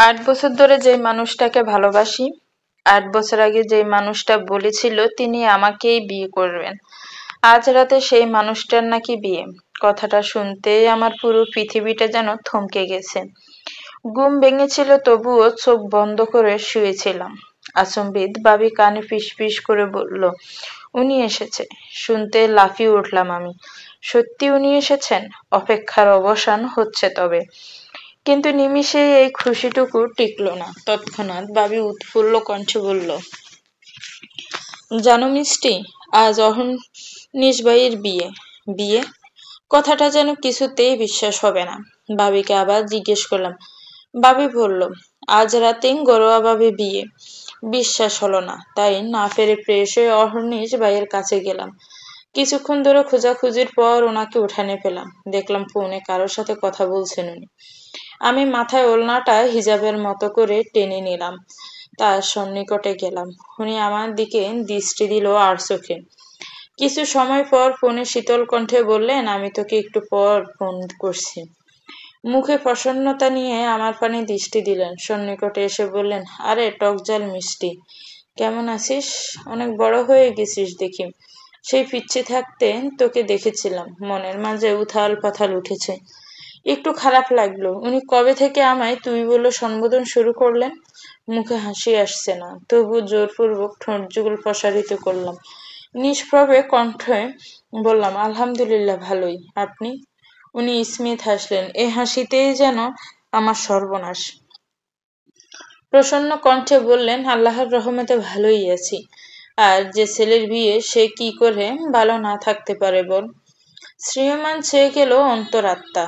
৮ বছর ধরে যেই মানুষটাকে ভালোবাসি, ৮ বছর আগে যেই মানুষটা বলেছিল তিনি আমাকেই বিয়ে করবেন, আজ রাতে সেই মানুষটার নাকি বিয়ে। কথাটা শুনতেই আমার পুরো পৃথিবীটা যেন থমকে গেছে। ঘুম ভেঙেছিল তবুও চোখ বন্ধ করে শুয়েছিলাম। আচম্বিত ভাবি কানে ফিসফিস করে বলল, উনি এসেছে। শুনতে লাফিয়ে উঠলাম আমি। সত্যি উনি এসেছেন? অপেক্ষার অবসান হচ্ছে তবে। কিন্তু নিমিষেই এই খুশিটুকু টিকল না। তৎক্ষণাৎ ভাবি উৎফুল্ল কণ্ঠে বলল, জানো মিষ্টি, আজ অহর্নিশ ভাইয়ের বিয়ে। বিয়ে? কথাটা যেন কিছুতেই বিশ্বাস হবে না। ভাবিকে আবার জিজ্ঞেস করলাম। ভাবি বলল, আজ রাতে ঘরোয়াভাবে বিয়ে। বিশ্বাস হলো না, তাই না পেরে ফ্রেশ হয়ে অহর্নিশ ভাইয়ের কাছে গেলাম। কিছুক্ষণ ধরে খোঁজাখুঁজির পর ওনাকে উঠানে পেলাম। দেখলাম ফোনে কারোর সাথে কথা বলছেন উনি। আমি মাথায় ওড়নাটা হিজাবের মতো করে টেনে নিলাম, তার সন্নিকটে গেলাম। উনি আমার দিকে দৃষ্টি দিল আর চোখে। কিছু সময় পর ফোনে শীতল কণ্ঠে বললেন, আমি তোকে একটু পর ফোন করছি। মুখে প্রসন্নতা নিয়ে আমার পানে দৃষ্টি দিলেন। সন্নিকটে এসে বললেন, আরে টকঝাল মিষ্টি, কেমন আছিস? অনেক বড় হয়ে গেছিস দেখি। সেই পিচ্ছি থাকতে তোকে দেখেছিলাম, মনের মাঝে উথাল পাথাল উঠেছে। একটু খারাপ লাগলো। উনি কবে থেকে আমায় তুই বলে সম্বোধন শুরু করলেন? মুখে হাসি আসছে না, তবু জোরপূর্বক ঠোঁট যুগল প্রসারিত করলাম। নিষ্প্রভে কণ্ঠে বললাম, আলহামদুলিল্লাহ ভালোই। আপনি? উনি স্মিত হাসলেন। এ হাসিতেই যেন আমার সর্বনাশ। প্রসন্ন কণ্ঠে বললেন, আল্লাহর রহমতে ভালোই আছি। আর যে ছেলের বিয়ে সে কি করে ভালো না থাকতে পারে বল? শ্রীমান চেয়ে গেল অন্তরাত্মা।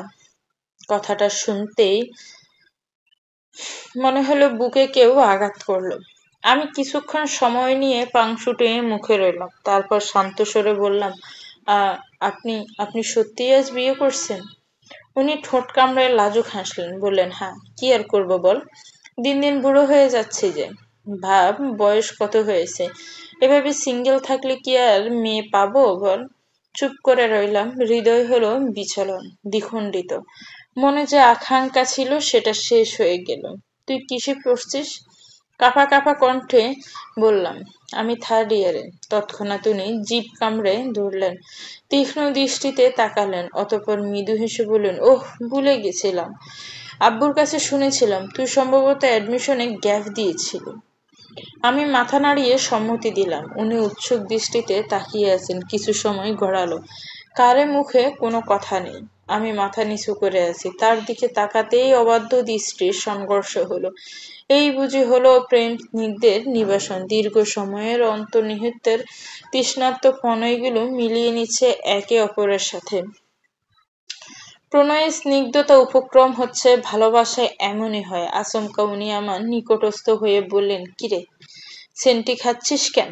কথাটা শুনতেই মনে হলো বুকে কেউ আঘাত করলো। আমি কিছুক্ষণ সময় নিয়ে পাংশুটে মুখে রইলাম। তারপর শান্ত স্বরে বললাম, আপনি আপনি সত্যিই আজ বিয়ে করছেন? উনি ঠোঁট কামড়ে লাজুক হাসলেন। বললেন, হ্যাঁ, কি আর করবো বল, দিন দিন বুড়ো হয়ে যাচ্ছে যে। ভাব বয়স কত হয়েছে, এভাবে সিঙ্গেল থাকলে কি আর মেয়ে পাবো বল? চুপ করে রইলাম। হৃদয় হলো বিচলন, দ্বিখণ্ডিত। মনে যে আকাঙ্ক্ষা ছিল সেটা শেষ হয়ে গেল। তুই কিসে পড়ছিস? কাঁপা কাঁপা কণ্ঠে বললাম, আমি 3rd ইয়ারে। তৎক্ষণাৎ উনি জিভ কামড়ে ধরলেন, তীক্ষ্ণ দৃষ্টিতে তাকালেন, অতঃপর মৃদু হেসে বললেন, ওহ, ভুলে গেছিলাম। আব্বুর কাছে শুনেছিলাম তুই সম্ভবত অ্যাডমিশনে গ্যাপ দিয়েছিলি। আমি মাথা নাড়িয়ে সম্মতি দিলাম। উনি উৎসুক দৃষ্টিতে তাকিয়ে আছেন। কিছু সময় গড়ালো। কারে মুখে কোনো কথা নেই। আমি মাথা নিচু করে আছি। তার দিকে তাকাতেই অবাধ্য দৃষ্টির সংঘর্ষ হলো। এই বুঝি হলো প্রেম স্নিগ্ধের নিবাসন। দীর্ঘ সময়ের অন্তর্নিহিতের তৃষ্ণার্ত ফনৈগুলো মিলিয়ে নিচ্ছে একে অপরের সাথে। প্রণয়ের স্নিগ্ধতা উপক্রম হচ্ছে, ভালোবাসায় এমনই হয়। আচমকা উনি আমার নিকটস্থ হয়ে বললেন, কিরে, সেন্টি খাচ্ছিস কেন?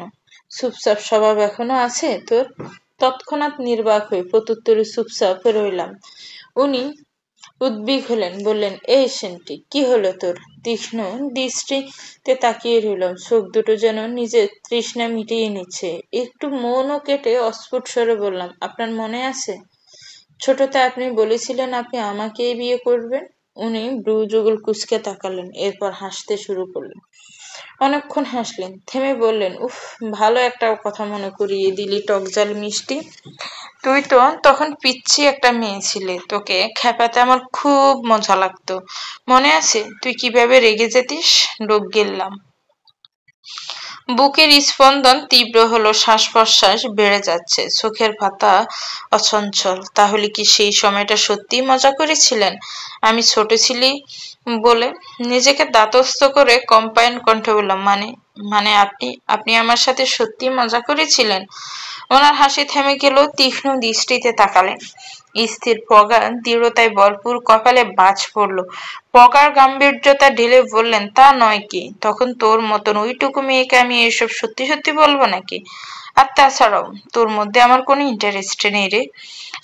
চুপচাপ স্বভাব এখনো আছে তোর? তৎক্ষণাৎ নির্বাক হয়ে প্রত্যুত্তরে চুপচাপ রইলাম। উনি উদ্বিগ হলেন, বললেন, এই সেন্টি, কি হলো তোর? তীক্ষ্ণ দৃষ্টিতে তাকিয়ে রইলাম। চোখ দুটো যেন নিজের তৃষ্ণা মিটিয়ে নিচ্ছে। একটু মৌনও কেটে অস্ফুট স্বরে বললাম, আপনার মনে আছে ছোটতে আপনি বলেছিলেন আপনি আমাকেই বিয়ে করবেন? উনি ভ্রু যুগল কুঁচকে তাকালেন, এরপর হাসতে শুরু করলেন। অনেকক্ষণ হাসলেন, থেমে বললেন, উফ, ভালো একটা কথা মনে করিয়ে দিলি টকঝাল মিষ্টি। তুই তো তখন পিচ্ছি একটা মেয়ে ছিলে, তোকে খেপাতে আমার খুব মজা লাগতো। মনে আছে তুই কিভাবে রেগে যেতিস? ডোব গেলাম। বুকের স্পন্দন তীব্র হলো, শ্বাস প্রশ্বাস বেড়ে যাচ্ছে, চোখের পাতা অচঞ্চল। তাহলে কি সেই সময়টা সত্যিই মজা করেছিলেন? আমি ছোট ছিলি বলে নিজেকে দাঁতস্থ করে কম্পাইন কণ্ঠে বললাম, মানে মানে আপনি আপনি আমার সাথে সত্যিই মজা করেছিলেন? ওনার হাসি থেমে গেল। তীক্ষ্ণ দৃষ্টিতে তাকালেন। স্থির প্রগাঢ় দৃঢ়তায় ভরপুর কপালে বাজ পড়ল। প্রগাঢ় গাম্ভীর্যতা ঢেলে বললেন, তা নয় কি, তখন তোর মতন ওইটুকু মেয়েকে আমি এসব সত্যি সত্যি বলবো নাকি? আর তাছাড়াও তোর মধ্যে আমার কোনো ইন্টারেস্ট নেই রে।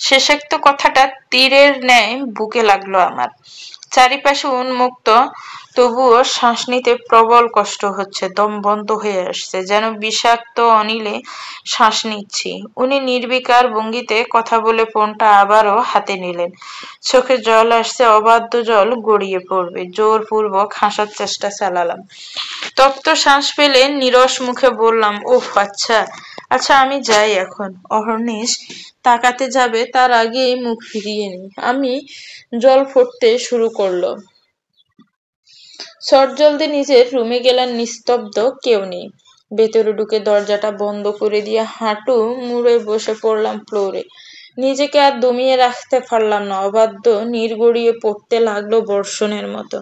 শেষোক্ত কথাটা তীরের ন্যায় বুকে লাগলো আমার। চারিপাশে উন্মুক্ত, তবুও শ্বাস নিতে প্রবল কষ্ট হচ্ছে, দম বন্ধ হয়ে আসছে, যেন বিষাক্ত অনিলে শ্বাস নিচ্ছি। উনি নির্বিকার ভঙ্গিতে কথা বলে ফোনটা আবারও হাতে নিলেন। চোখে জল আসছে, অবাধ্য জল গড়িয়ে পড়বে। জোরপূর্বক হাসার চেষ্টা চালালাম। তপ্ত শ্বাস ফেলে নিরস মুখে বললাম, ওহ আচ্ছা আচ্ছা, আমি যাই এখন। অহর্নিশ তাকাতে যাবে তার আগেই মুখ ফিরিয়ে নি। আমি জল ফুটতে শুরু করলো। চটজলদি নিজের রুমে গেলেন। নিস্তব্ধ, কেউ নেই। ভেতরে ঢুকে দরজাটা বন্ধ করে দিয়ে হাঁটু মুড়ে বসে পড়লাম ফ্লোরে। নিজেকে আর দমিয়ে রাখতে পারলাম না। অবাধ্য নীর গড়িয়ে পড়তে লাগলো বর্ষণের মতো।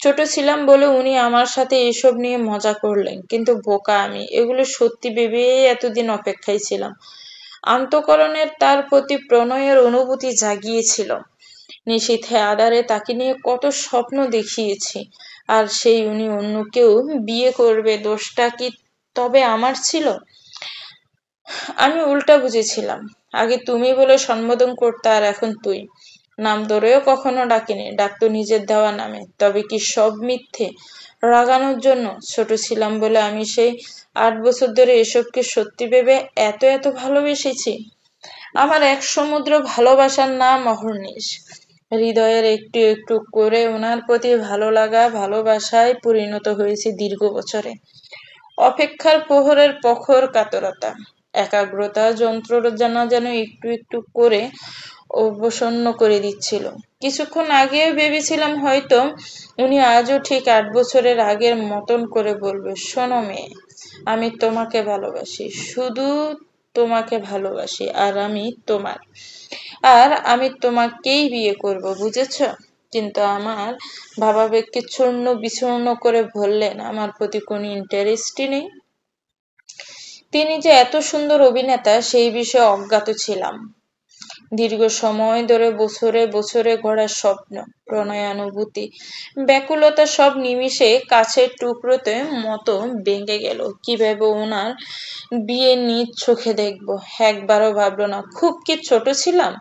ছোট ছিলাম বলে উনি আমার সাথে এসব নিয়ে মজা করলেন, কিন্তু বোকা আমি। এগুলো সত্যি ভেবেই এতদিন অপেক্ষায় ছিলাম। আন্তঃকরণের তার প্রতি প্রণয়ের অনুভূতি জাগিয়েছিল। নিশীথে আধারে তাকে নিয়ে কত স্বপ্ন দেখিয়েছি। আর সেই উনি অন্য কেউ বিয়ে করবে, দোষটা কি তবে আমার ছিল? আমি উল্টা বুঝেছিলাম। আগে তুমি বলে সম্বোধন করতে, আর এখন তুই। নাম ধরেও কখনো ডাকিনি, ডাকতো নিজের দেওয়া নামে। তবে কি সব মিথ্যে? রাগানোর জন্য? ছোট ছিলাম বলে আমি সেই 8 বছর ধরে এসবকে সত্যি ভেবে এত এত ভালোবেসেছি। আমার এক সমুদ্র ভালোবাসার নাম অহর্নিশ। হৃদয়ের একটু একটু করে ওনার প্রতি ভালো লাগা ভালোবাসায় পরিণত হয়েছে দীর্ঘ বছরে। অপেক্ষার প্রহরের প্রখর কাতরতা, একাগ্রতা যন্ত্রণা যেন একটু একটু করে অবসন্ন করে দিচ্ছিল। কিছুক্ষণ আগেও ভেবেছিলাম হয়তো উনি আজও ঠিক 8 বছরের আগের মতন করে বলবে, শোনো মেয়ে, আমি তোমাকে ভালোবাসি, শুধু তোমাকে ভালোবাসি, আর আমি তোমাকেই বিয়ে করব, বুঝেছ? কিন্তু আমার ভাবাবেগকে চূর্ণ বিচূর্ণ করে বললেন, আমার প্রতি কোনো ইন্টারেস্টই নেই। তিনি যে এত সুন্দর অভিনেতা সেই বিষয়ে অজ্ঞাত ছিলাম। দীর্ঘ সময় ধরে বছরে বছরে গড়া স্বপ্ন, প্রণয়ানুভূতি, ব্যাকুলতা সব নিমিষে কাছের টুকরোতে মতো ভেঙে গেল। কিভাবে ওনার বিয়ে নিজ চোখে দেখবো একবারও ভাবলো না। খুব কি ছোট ছিলাম?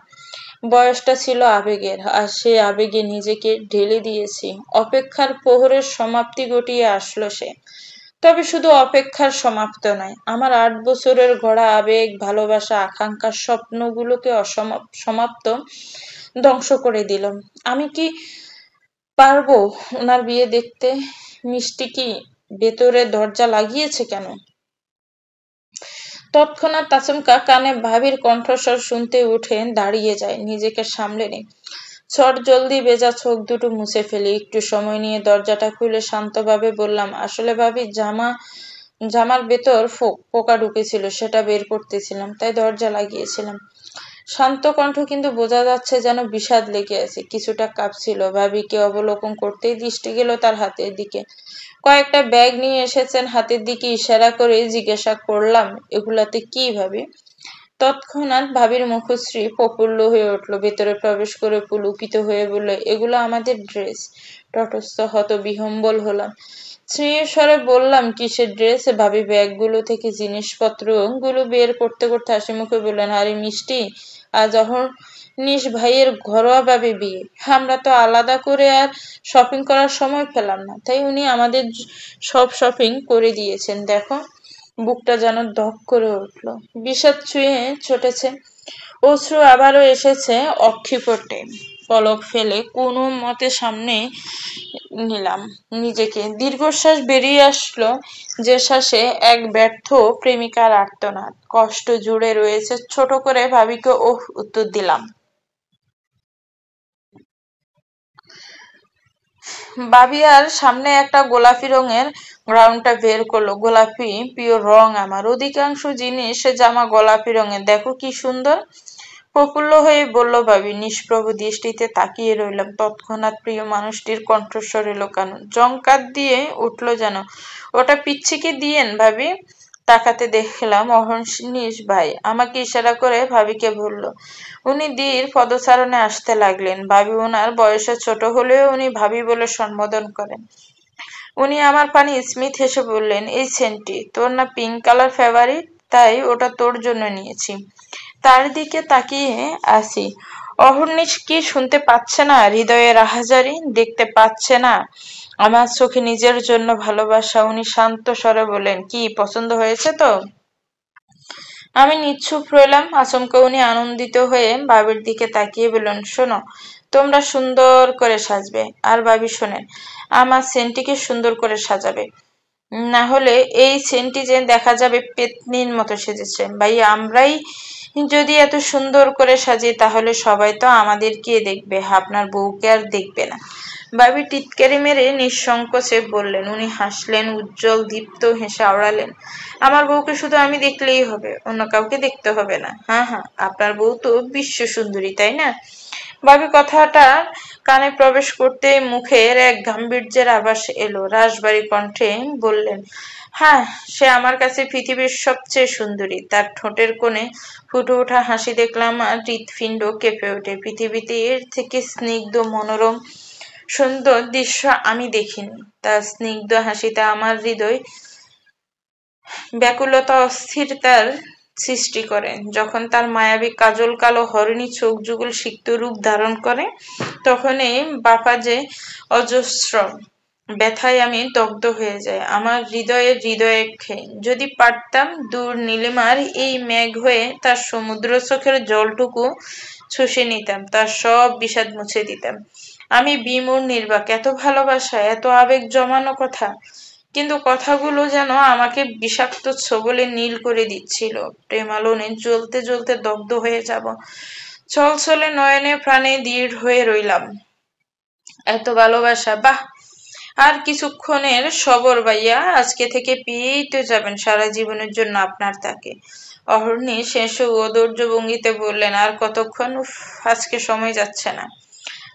বয়সটা ছিল আবেগের, আর সেই আবেগে নিজেকে ঢেলে দিয়েছি। অপেক্ষার প্রহরের সমাপ্তি ঘটিয়ে আসলো সে। তবে শুধু অপেক্ষার সমাপ্ত নয়, আমার 8 বছরের গড়া আবেগ, ভালোবাসা, আকাঙ্ক্ষার স্বপ্নগুলোকে সমাপ্ত ধ্বংস করে দিল। আমি কি পারবো ওনার বিয়ে দেখতে? মিষ্টি কি ভেতরে দরজা লাগিয়েছে কেন? তৎক্ষণাৎ আচমকা কানে ভাবির কণ্ঠস্বর শুনতে উঠে দাঁড়িয়ে যায়। নিজেকে সামলে নেই। চট জলদি ভেজা চোখ দুটো মুছে ফেলি। একটু সময় নিয়ে দরজাটা খুলে শান্তভাবে বললাম, আসলে ভাবি, জামার ভেতর পোকা ঢুকেছিল, সেটা বের করতেছিলাম, তাই দরজা লাগিয়েছিলাম। শান্ত কণ্ঠ, কিন্তু বোঝা যাচ্ছে যেন বিষাদ লেগে আছে। কিছুটা কাঁপছিল। ভাবিকে অবলোকন করতেই দৃষ্টি গেল তার হাতের দিকে। কয়েকটা ব্যাগ নিয়ে এসেছেন। হাতের দিকে ইশারা করে জিজ্ঞাসা করলাম, এগুলাতে কি ভাবি? তৎক্ষণাৎ ভাবির মুখশ্রী প্রফুল্ল হয়ে উঠল। ভেতরে প্রবেশ করে পুলকিত হয়ে বলল, এগুলো আমাদের ড্রেস। তটস্থ হত বিহম্বল হলাম। স্নেহস্বরে বললাম, কিসের ড্রেস? ভাবি ব্যাগগুলো থেকে জিনিসপত্র গুলো বের করতে করতে হাসি মুখে বললেন, আরে মিষ্টি, আজ অহর্নিশ ভাইয়ের ঘরোয়াভাবে বিয়ে। আমরা তো আলাদা করে আর শপিং করার সময় পেলাম না, তাই উনি আমাদের সব শপিং করে দিয়েছেন। দেখো। বুকটা যেন ধক করে উঠল। বিষাদ ছুঁয়ে ছুটেছে। অশ্রু আবারও এসেছে অক্ষিপটে। পলক ফেলে কোনো মতে সামনে নিলাম নিজেকে। দীর্ঘশ্বাস বেরিয়ে আসলো, যে শ্বাসে এক ব্যর্থ প্রেমিকার আর্তনাদ। কষ্ট জুড়ে রয়েছে। ছোট করে ভাবিকে ওহ উত্তর দিলাম। ভাবি আর সামনে একটা গোলাপি রঙের গ্রাউনটা বের করলো। গোলাপি প্রিয় রং আমার। অধিকাংশ জিনিস জামা গোলাপি রঙের। দেখো কি সুন্দর। প্রফুল্ল হয়ে বলল ভাবি। নিষ্প্রভ দৃষ্টিতে তাকিয়ে রইলাম। তৎক্ষণাৎ প্রিয় মানুষটির কণ্ঠস্বর এলো কানে। জংকার দিয়ে উঠলো যেন, ওটা পিচ্ছিকে দিয়েন ভাবি। তাকাতে দেখলাম অহর্নিশ ভাই আমাকে ইশারা করে ভাবিকে বলল। উনি ধীর পদচারণে আসতে লাগলেন। ভাবি ওনার বয়সে ছোট হলেও উনি ভাবি বলে সম্বোধন করেন। উনি আমার পানে স্মিত হেসে বললেন, এই সেন্টটি তোর না পিঙ্ক কালার ফেভারিট, তাই ওটা তোর জন্য নিয়েছি। তার দিকে তাকিয়ে আছি। অহর্নিশ কি শুনতে পাচ্ছে না হৃদয়ের আহাজারি? দেখতে পাচ্ছে না আমার চোখে নিজের জন্য ভালোবাসা? উনি শান্ত স্বরে বললেন, কি পছন্দ হয়েছে তো? আমি নিশ্চুপ রইলাম। আচমকা উনি আনন্দিত হয়ে বাবির দিকে তাকিয়ে বললেন, শোনো, তোমরা সুন্দর করে সাজবে। আর বাবি শোনেন, আমার সেন্টিকে সুন্দর করে সাজাবে, না হলে এই সেন্টি যে দেখা যাবে পেতনির মতো সেজেছে। ভাই, আমরাই যদি এত সুন্দর করে সাজি তাহলে সবাই তো আমাদেরকে দেখবে, আপনার বউকে আর দেখবে না। বাবি টিটকারি মেরে নিঃসংকোচে বললেন। উনি হাসলেন, উজ্জ্বল দীপ্ত হেসে আওড়ালেন, আমার বউকে শুধু আমি দেখলেই হবে, অন্য কাউকে দেখতে হবে না। হ্যাঁ হ্যাঁ, আপনার বউ তো বিশ্ব সুন্দরী, তাই না? বাবি কথাটা কানে প্রবেশ করতে মুখের এক গাম্ভীর্যের আভাস এলো। রাশভারী কণ্ঠে বললেন, হ্যাঁ, সে আমার কাছে পৃথিবীর সবচেয়ে সুন্দরী। তার ঠোঁটের কোণে ফুটে ওঠা হাসি দেখলাম আর হৃৎপিণ্ড কেঁপে ওঠে। পৃথিবীতে এর থেকে স্নিগ্ধ মনোরম সুন্দর দৃশ্য আমি দেখিনি। তার স্নিগ্ধ হাসিতে আমার হৃদয় ব্যাকুলতা অস্থিরতার সৃষ্টি করে। যখন তার মায়াবী কাজল কালো হরিণী চোখ যুগল সিক্ত রূপ ধারণ করে, তখন এই বাপা যে অজস্র ব্যথায় আমি দগ্ধ হয়ে যাই। আমার হৃদয়ে যদি পারতাম দূর নীলিমার এই মেঘ হয়ে তার সমুদ্র চোখের জলটুকু শুষে নিতাম, তার সব বিষাদ মুছে দিতাম। আমি বিমূঢ় নির্বাক, এত ভালোবাসা, এত আবেগ জমানো কথা, কিন্তু কথাগুলো যেন আমাকে বিষাক্ত ছোবলে নীল করে দিচ্ছিল। প্রেমালোনে জ্বলতে জ্বলতে দগ্ধ হয়ে যাব। ছলছলে নয়নে প্রাণে দৃঢ় হয়ে রইলাম। এত ভালোবাসা, বাহ! আর কিছুক্ষণের সবর ভাইয়া, আজকে থেকে পেয়েই তো যাবেন সারা জীবনের জন্য আপনার তাকে। অহর্নি শেষ অধৈর্য ভঙ্গিতে বললেন, আর কতক্ষণ? উফ, আজকে সময় যাচ্ছে না।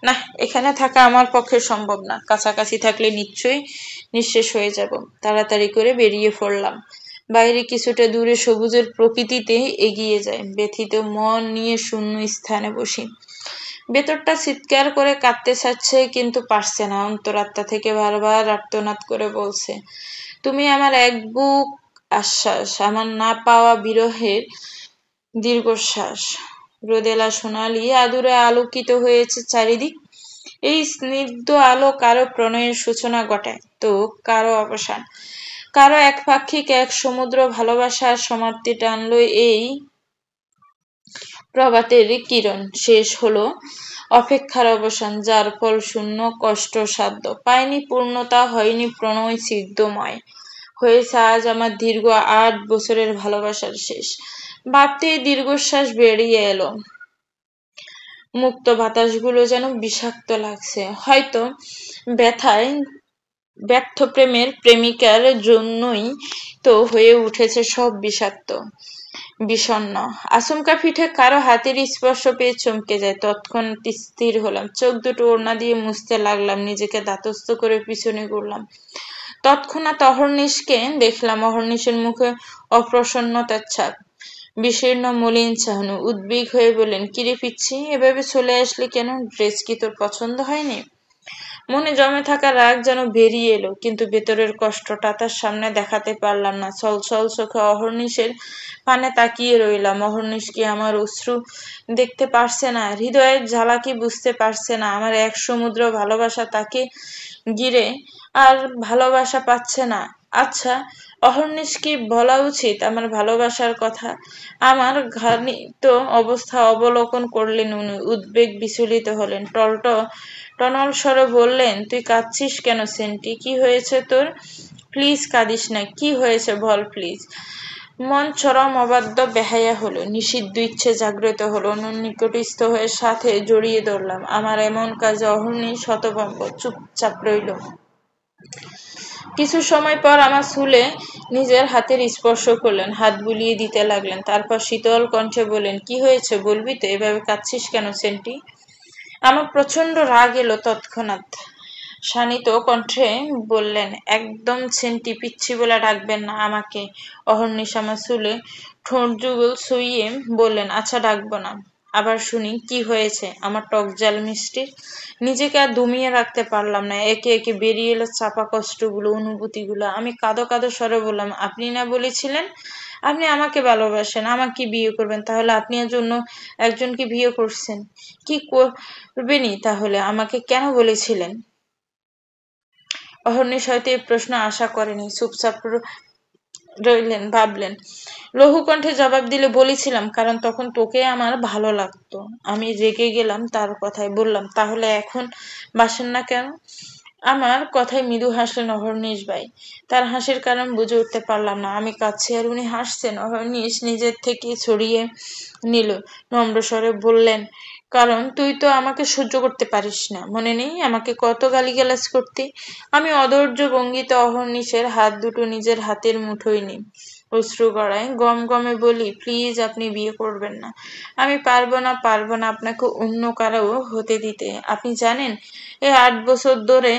না, এখানে থাকা আমার পক্ষে সম্ভব না। কাছাকাছি থাকলে নিশ্চয়ই নিঃশেষ হয়ে যাব। তাড়াতাড়ি করে বেরিয়ে পড়লাম। বাইরে কিছুটা দূরে সবুজের প্রকৃতিতে এগিয়ে যায়। ব্যথিত মন নিয়ে শূন্য স্থানে বসি। ভেতরটা চিৎকার করে কাঁদতে চাচ্ছে, কিন্তু পারছে না। অন্তরাত্মা থেকে বারবার আর্তনাদ করে বলছে, তুমি আমার এক বুক আশ্বাস, আমার না পাওয়া বিরহের দীর্ঘশ্বাস। রোদেলা সোনালি আদুরে আলোকিত হয়েছে চারিদিক। এই স্নিগ্ধ আলো কারো প্রণয়ের সূচনা ঘটায়, তো কারো অবসান। কারো একপাক্ষিক এক সমুদ্র ভালোবাসার সমাপ্তি টানলো এই প্রভাতের কিরণ। শেষ হলো অপেক্ষার অবসান, যার ফল শূন্য, কষ্টসাধ্য, পায়নি পূর্ণতা, হয়নি প্রণয় ছিদ্রময়। হয়েছে আজ আমার দীর্ঘ ৮ বছরের ভালোবাসার শেষ। ভাবতেই দীর্ঘশ্বাস বেরিয়ে এলো। মুক্ত বাতাসগুলো যেন বিষাক্ত লাগছে। হয়তো ব্যথায় ব্যর্থ প্রেমের প্রেমিকার জন্যই তো হয়ে উঠেছে সব বিষাক্ত, বিষণ্ণ। আচমকা পিঠে কারো হাতের স্পর্শ পেয়ে চমকে যায়। তৎক্ষণাৎ স্থির হলাম। চোখ দুটো ওড়না দিয়ে মুছতে লাগলাম। নিজেকে ধাতস্থ করে পিছনে ঘুরলাম। তৎক্ষণাৎ অহর্নিশকে দেখলাম। অহর্নিশের মুখে অপ্রসন্নতার ছাপ, বিষণ্ণ মলিন চাহনি। উদ্বিগ্ন হয়ে বললেন, কিরে পিচ্ছি, এভাবে চলে আসলি কেন? ড্রেস কি তোর পছন্দ হয়নি? মনে জমে থাকা রাগ যেন বেরিয়ে এলো, কিন্তু ভেতরের কষ্টটা তার সামনে দেখাতে পারলাম না। ছলছল চোখে অহর্নিশের পানে তাকিয়ে রইলাম। অহর্নিশ কি আমার অশ্রু দেখতে পারছে না? হৃদয়ের জ্বালা কি বুঝতে পারছে না? আমার এক সমুদ্র ভালোবাসা তাকে ঘিরে আর ভালোবাসা পাচ্ছে না। আচ্ছা, অহর্নিশ কি বলা উচিত আমার ভালোবাসার কথা? আমার ঘানিত অবস্থা অবলোকন করলেন উনি। উদ্বেগ বিচলিত হলেন। টনল স্বরে বললেন, তুই কাঁদছিস কেন সেন্টি? কি হয়েছে তোর? প্লিজ কাঁদিস না। কি হয়েছে বল প্লিজ। মন চরম অবাধ্য বেহায়া হলো। নিষিদ্ধ ইচ্ছে জাগ্রত হলো। নিকটস্থ হয়ে সাথে জড়িয়ে ধরলাম। আমার এমন কাজে অহর্নিশ হতভম্ব, চুপচাপ রইল। কিছু সময় পর আমার চুলে নিজের হাতের স্পর্শ করলেন, হাত বুলিয়ে দিতে লাগলেন। তারপর শীতল কণ্ঠে বললেন, কি হয়েছে বলবি তো? এভাবে কাঁদছিস কেন সেন্টি? আমার প্রচন্ড রাগ এলো তৎক্ষণাৎ। শানিত কণ্ঠে বললেন, একদম সেন্টি, পিচ্ছি বলে ডাকবেন না আমাকে। অহর্নিশ আমার চুলে ঠোঁট যুগল ছুঁইয়ে বললেন, আচ্ছা ডাকবো না। আবার শুনি কি হয়েছে আমার টক ঝাল মিষ্টির। নিজেকে আর দমিয়ে রাখতে পারলাম না, একে একে বেরিয়ে এলো চাপা কষ্টগুলো, অনুভূতিগুলো। আমি কাঁদো কাঁদো স্বরে বললাম, আপনি না বলেছিলেন আপনি আমাকে ভালোবাসেন, আমাকে বিয়ে করবেন, তাহলে আপনি এর জন্য একজনকে বিয়ে করছেন, কি করবেনই তাহলে, আমাকে কেন বলেছিলেন? অহর্নিশ হয়তো এই প্রশ্ন আশা করেনি, চুপচাপ রইলেন, ভাবলেন। লঘু কণ্ঠে জবাব দিলে, বলেছিলাম কারণ তখন তোকে আমার ভালো লাগতো। আমি রেগে গেলাম তার কথায়, বললাম, তাহলে এখন বাসেন না কেন? আমার কথায় মৃদু হাসলেন অহর্নিশ ভাই। তার হাসির কারণ বুঝে উঠতে পারলাম না। আমি কাঁদছি আর উনি হাসছেন। অহর্নিশ নিজের থেকে ছড়িয়ে নিল, নম্র স্বরে বললেন, কারণ তুই তো আমাকে সহ্য করতে পারিস না, মনে নেই আমাকে কত গালিগালাজ করতি? আমি অধৈর্য ভঙ্গিতে অহর্নিশের হাত দুটো নিজের হাতের মুঠোয় নিই, অশ্রু গড়ায়, গম গমে বলি, প্লিজ আপনি বিয়ে করবেন না। আমি পারবো না আপনাকে অন্য কারো হতে দিতে। আপনি জানেন এই 8 বছর ধরে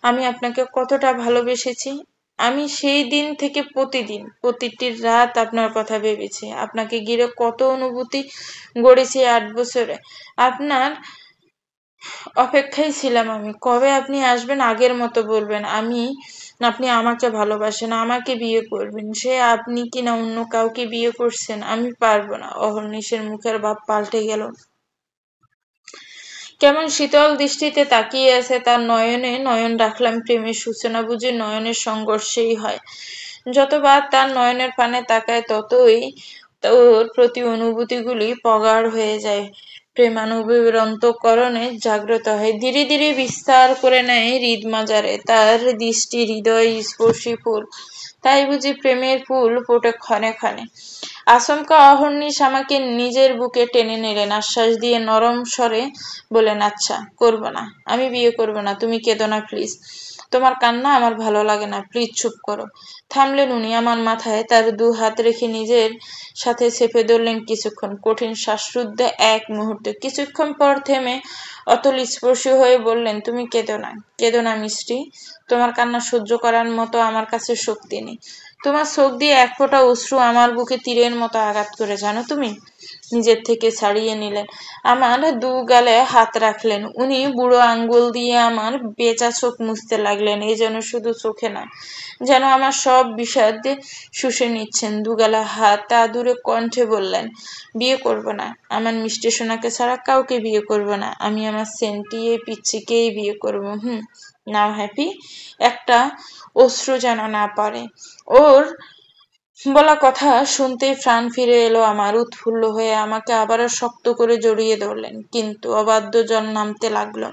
আমি আপনাকে কতটা ভালোবেসেছি। আমি সেই দিন থেকে প্রতিদিন প্রতিটি রাত আপনার কথা ভেবেছি, আপনাকে ঘিরে কত অনুভূতি গড়েছি 8 বছরে। আপনার অপেক্ষায় ছিলাম আমি, কবে আপনি আসবেন, আগের মতো বলবেন আপনি আমাকে ভালোবাসেন, আমাকে বিয়ে করবেন। সে আপনি কিনা অন্য কাউকে বিয়ে করছেন। আমি পারবো না। অহর্নিশের মুখের ভাব পাল্টে গেল, কেমন শীতল দৃষ্টিতে তাকিয়ে আছে তার নয়নে নয়ন রাখলাম। প্রেমের সূচনা বুঝি নয়নের সংঘর্ষেই হয়। যতবার তার নয়নের পানে তাকায় ততই তোর প্রতি অনুভূতিগুলি প্রগাঢ় হয়ে যায়, প্রেমানুভবের অন্তঃকরণে জাগ্রত হয়, ধীরে ধীরে বিস্তার করে নেয় হৃদ মাজারে। তার দৃষ্টি হৃদয় স্পর্শী ফুল, তাই বুঝি প্রেমের ফুল ফোটে ক্ষণে ক্ষণে। আচমকা অহর্নিশ আমাকে নিজের বুকে টেনে নিলেন, আশ্বাস দিয়ে নরম স্বরে বলেন, আচ্ছা করব না, আমি বিয়ে করব না, তুমি কেঁদো না প্লিজ, তোমার কান্না আমার ভালো লাগে না, প্লিজ চুপ করো। থামলেন উনি, আমার মাথায় তার 2 হাত রেখে নিজের সাথে চেপে ধরলেন কিছুক্ষণ, কঠিন শ্বাসরুদ্ধ এক মুহূর্তে। কিছুক্ষণ পর থেমে অতল স্পর্শী হয়ে বললেন, তুমি কেঁদো না মিষ্টি, তোমার কান্না সহ্য করার মতো আমার কাছে শক্তি নেই। তোমার চোখ দিয়ে এক ফোঁটা অশ্রু আমার বুকে তীরের মতো আঘাত করে, জানো তুমি। নিজের থেকে ছাড়িয়ে নিলেন, আমার 2 গালে হাত রাখলেন। উনি বুড়ো আঙ্গুল দিয়ে আমার বেঁচা চোখ মুছতে লাগলেন, এই যেন শুধু চোখে নয়, যেন আমার সব বিষাদ শুষে নিচ্ছেন। 2 গালে হাত আদুরে কণ্ঠে বললেন, বিয়ে করব না, আমার মিষ্টি সোনাকে ছাড়া কাউকে বিয়ে করব না, আমি আমার সেন্টি এই পিচ্ছিকেই বিয়ে করব। নাও হ্যাপি। একটা অশ্রু যেন না পারে। ওর বলা কথা শুনতেই প্রাণ ফিরে এলো আমার, উৎফুল্ল হয়ে আমাকে আবারও শক্ত করে জড়িয়ে ধরলেন, কিন্তু অবাধ্য জল নামতে লাগলো।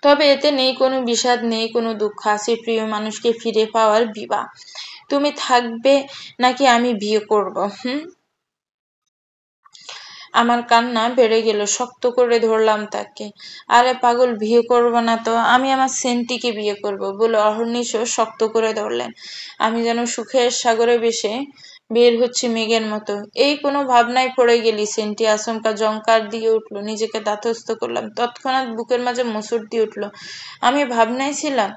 তবে এতে নেই কোনো বিষাদ, নেই কোনো দুঃখ, আছে প্রিয় মানুষকে ফিরে পাওয়ার বিভা। তুমি থাকবে নাকি আমি বিয়ে করব? আমার কান্না বেড়ে গেল, শক্ত করে ধরলাম তাকে। আরে পাগল, বিয়ে করবো না তো, আমি আমার সেন্টিকে বিয়ে করব বলে অহর্নিশও শক্ত করে ধরলেন। আমি যেন সুখের সাগরে ভেসে বের হচ্ছি মেঘের মতো। এই কোনো ভাবনায় পড়ে গেলি। সেন্টি আচমকা জংকার দিয়ে উঠলো, নিজেকে দাতস্থ করলাম, তৎক্ষণাৎ বুকের মাঝে মোচড় দিয়ে উঠলো। আমি ভাবনায় ছিলাম,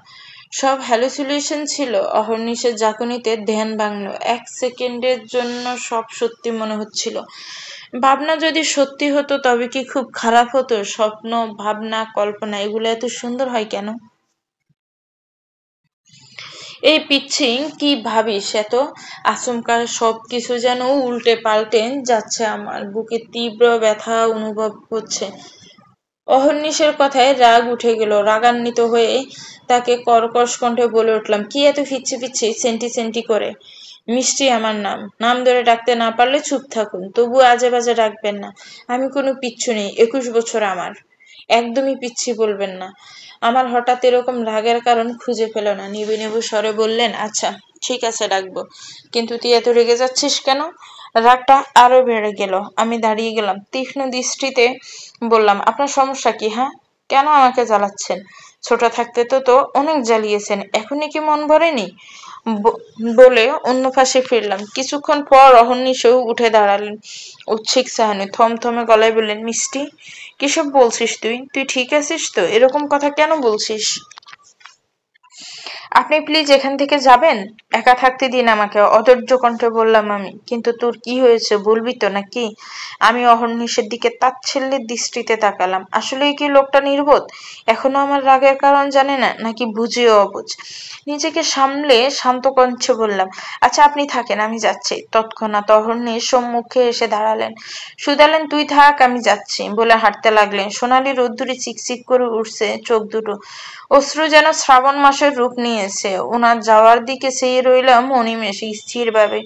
সব হ্যালুসিনেশন ছিল। অহর্নিশের ঝাঁকুনিতে ধ্যান ভাঙলো, 1 সেকেন্ডের জন্য সব সত্যি মনে হচ্ছিল। ভাবনা যদি সত্যি হতো তবে কি খুব খারাপ হতো? স্বপ্ন, ভাবনা, কল্পনা এগুলো এত সুন্দর হয় কেন? এই পিচ্ছি, কি ভাবিস এত? আচমকা সবকিছু যেন উল্টে পাল্টে যাচ্ছে, আমার বুকে তীব্র ব্যথা অনুভব হচ্ছে। অহর্নিশের কথায় রাগ উঠে গেল, রাগান্বিত হয়ে তাকে কর্কশ কণ্ঠে বলে উঠলাম, কি এত ফিচ্ছি ফিচ্ছি সেন্টি সেন্টি করে? মিষ্টি আমার নাম, নাম ধরে ডাকতে না পারলে চুপ থাকুন, তবু আজে বাজে ডাকবেন না। আমি কোনো পিচ্ছু নেই, 21 বছর আমার। একদমই পিচ্ছি বলবেন না। আমার হঠাৎ এরকম রাগের কারণ খুঁজে পেল না, নিবু নিবু স্বরে বললেন, আচ্ছা ঠিক আছে ডাকবো, কিন্তু তুই এত রেগে যাচ্ছিস কেন? রাগটা আরো বেড়ে গেল। আমি দাঁড়িয়ে গেলাম, তীক্ষ্ণ দৃষ্টিতে বললাম, আপনার সমস্যা কি? হ্যাঁ, কেন আমাকে জ্বালাচ্ছেন? ছোট থাকতে তো অনেক জ্বালিয়েছেন, এখনই কি মন ভরেনি? বলে অন্য পাশে ফিরলাম। কিছুক্ষণ পর অহর্নিশও উঠে দাঁড়ালেন, উচ্ছিক চাহনি থমথমে গলায় বললেন, মিষ্টি, কিসব বলছিস তুই? তুই ঠিক আছিস তো? এরকম কথা কেন বলছিস? আপনি প্লিজ এখান থেকে যাবেন, একা থাকতে দিন আমাকে, অধৈর্য কণ্ঠে বললাম আমি। কিন্তু তোর কি হয়েছে বলবি তো নাকি? আমি অহর্নিশের দিকে তাচ্ছিল্যের দৃষ্টিতে তাকালাম। আসলেই কি লোকটা নির্বোধ, এখনো আমার রাগের কারণ জানে না, নাকি বুঝেও অবুঝ? নিজেকে সামলে শান্ত কণ্ঠে বললাম, আচ্ছা আপনি থাকেন, আমি যাচ্ছি। তৎক্ষণাৎ অহর্নিশ সম্মুখে এসে দাঁড়ালেন। শুধালেন, তুই থাক, আমি যাচ্ছি বলে হাঁটতে লাগলেন। সোনালি রোদ্দুরে চিকচিক করে উঠছে চোখ দুটো, অশ্রু যেন শ্রাবণ মাসের রূপ নিয়েছে। ওনার যাওয়ার দিকে চেয়ে রইলাম অনিমেষে স্থিরভাবে।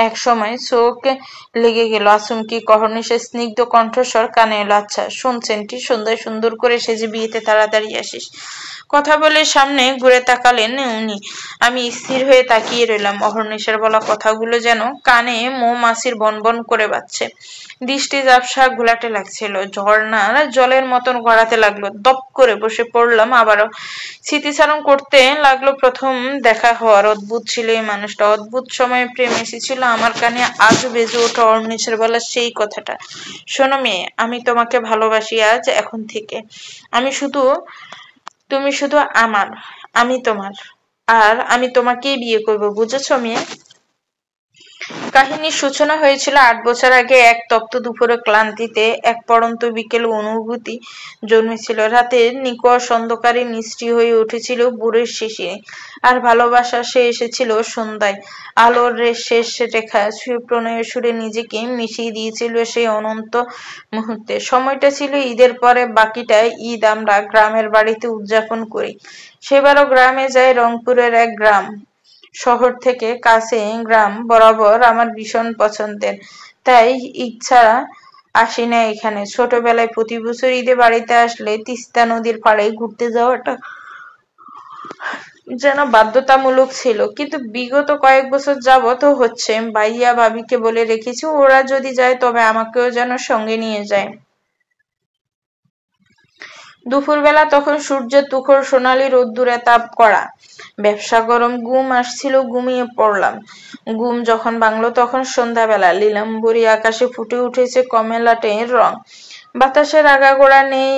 এক সময় চোখ লেগে গেল আচমকি অহর্নিশের স্নিগ্ধ কণ্ঠস্বর কানে এলো, আচ্ছা শুনছেন, ঠিক সন্ধ্যায় সুন্দর করে সেজে বিয়েতে তাড়াতাড়ি আসিস। কথা বলে সামনে ঘুরে তাকালেন উনি। আমি স্থির হয়ে তাকিয়ে রইলাম। অহর্নিশের বলা কথাগুলো যেন কানে মৌমাছির বনবন করে বাজছে। দৃষ্টি ঝাপসা ঘোলাটে লাগছিল, ঝর্ণার জলের মতন গড়াতে লাগলো। দপ করে বসে পড়লাম আবারও। স্মৃতিচারণ করতে লাগলো প্রথম দেখা হওয়ার। অদ্ভুত ছিল এই মানুষটা, অদ্ভুত সময়ে প্রেম এসেছিল আমার কানে। আজও বেজে ওঠে অহর্নিশের বলা সেই কথাটা, শোনো মেয়ে, আমি তোমাকে ভালোবাসি আজ, এখন থেকে। আমি শুধু, তুমি শুধু আমার, আমি তোমার, আর আমি তোমাকেই বিয়ে করবো, বুঝেছো মেয়ে? কাহিনীর সূচনা হয়েছিল ৮ বছর আগে। এক তপ্ত দুপুরে ক্লান্তিতে এক পড়ন্ত বিকেল অনুভূতি জন্মেছিল। রাতের নিকষ অন্ধকারে মিষ্টি হয়ে উঠেছিল বুড়ের শিশিরে, আর ভালোবাসা সে এসেছিল সন্ধ্যায়। আলোর শেষ রেখা প্রণয়ের সুরে নিজেকে মিশিয়ে দিয়েছিল সেই অনন্ত মুহূর্তে। সময়টা ছিল ঈদের পরে, বাকিটা ঈদ আমরা গ্রামের বাড়িতে উদযাপন করি। সেবারও গ্রামে যাই, রংপুরের এক গ্রাম। শহর থেকে কাছে গ্রাম বরাবর আমার ভীষণ পছন্দের, তাই ইচ্ছা আসি না এখানে। ছোটবেলায় প্রতি বছর ঈদে বাড়িতে আসলে তিস্তা নদীর পাড়ে ঘুরতে যাওয়াটা যেন বাধ্যতামূলক ছিল, কিন্তু বিগত কয়েক বছর যাবত হচ্ছে। ভাইয়া ভাবিকে বলে রেখেছি, ওরা যদি যায় তবে আমাকেও যেন সঙ্গে নিয়ে যায়। দুপুরবেলা তখন সূর্যের তুখর সোনালি রোদ্দুরে তাপ করা, ব্যবসা গরম, ঘুম আসছিল, ঘুমিয়ে পড়লাম। ঘুম যখন ভাঙলো তখন সন্ধ্যাবেলা। নীলাম্বরী আকাশে ফুটে উঠেছে কমলাটের রং, বাতাসের আগাগোড়া নেই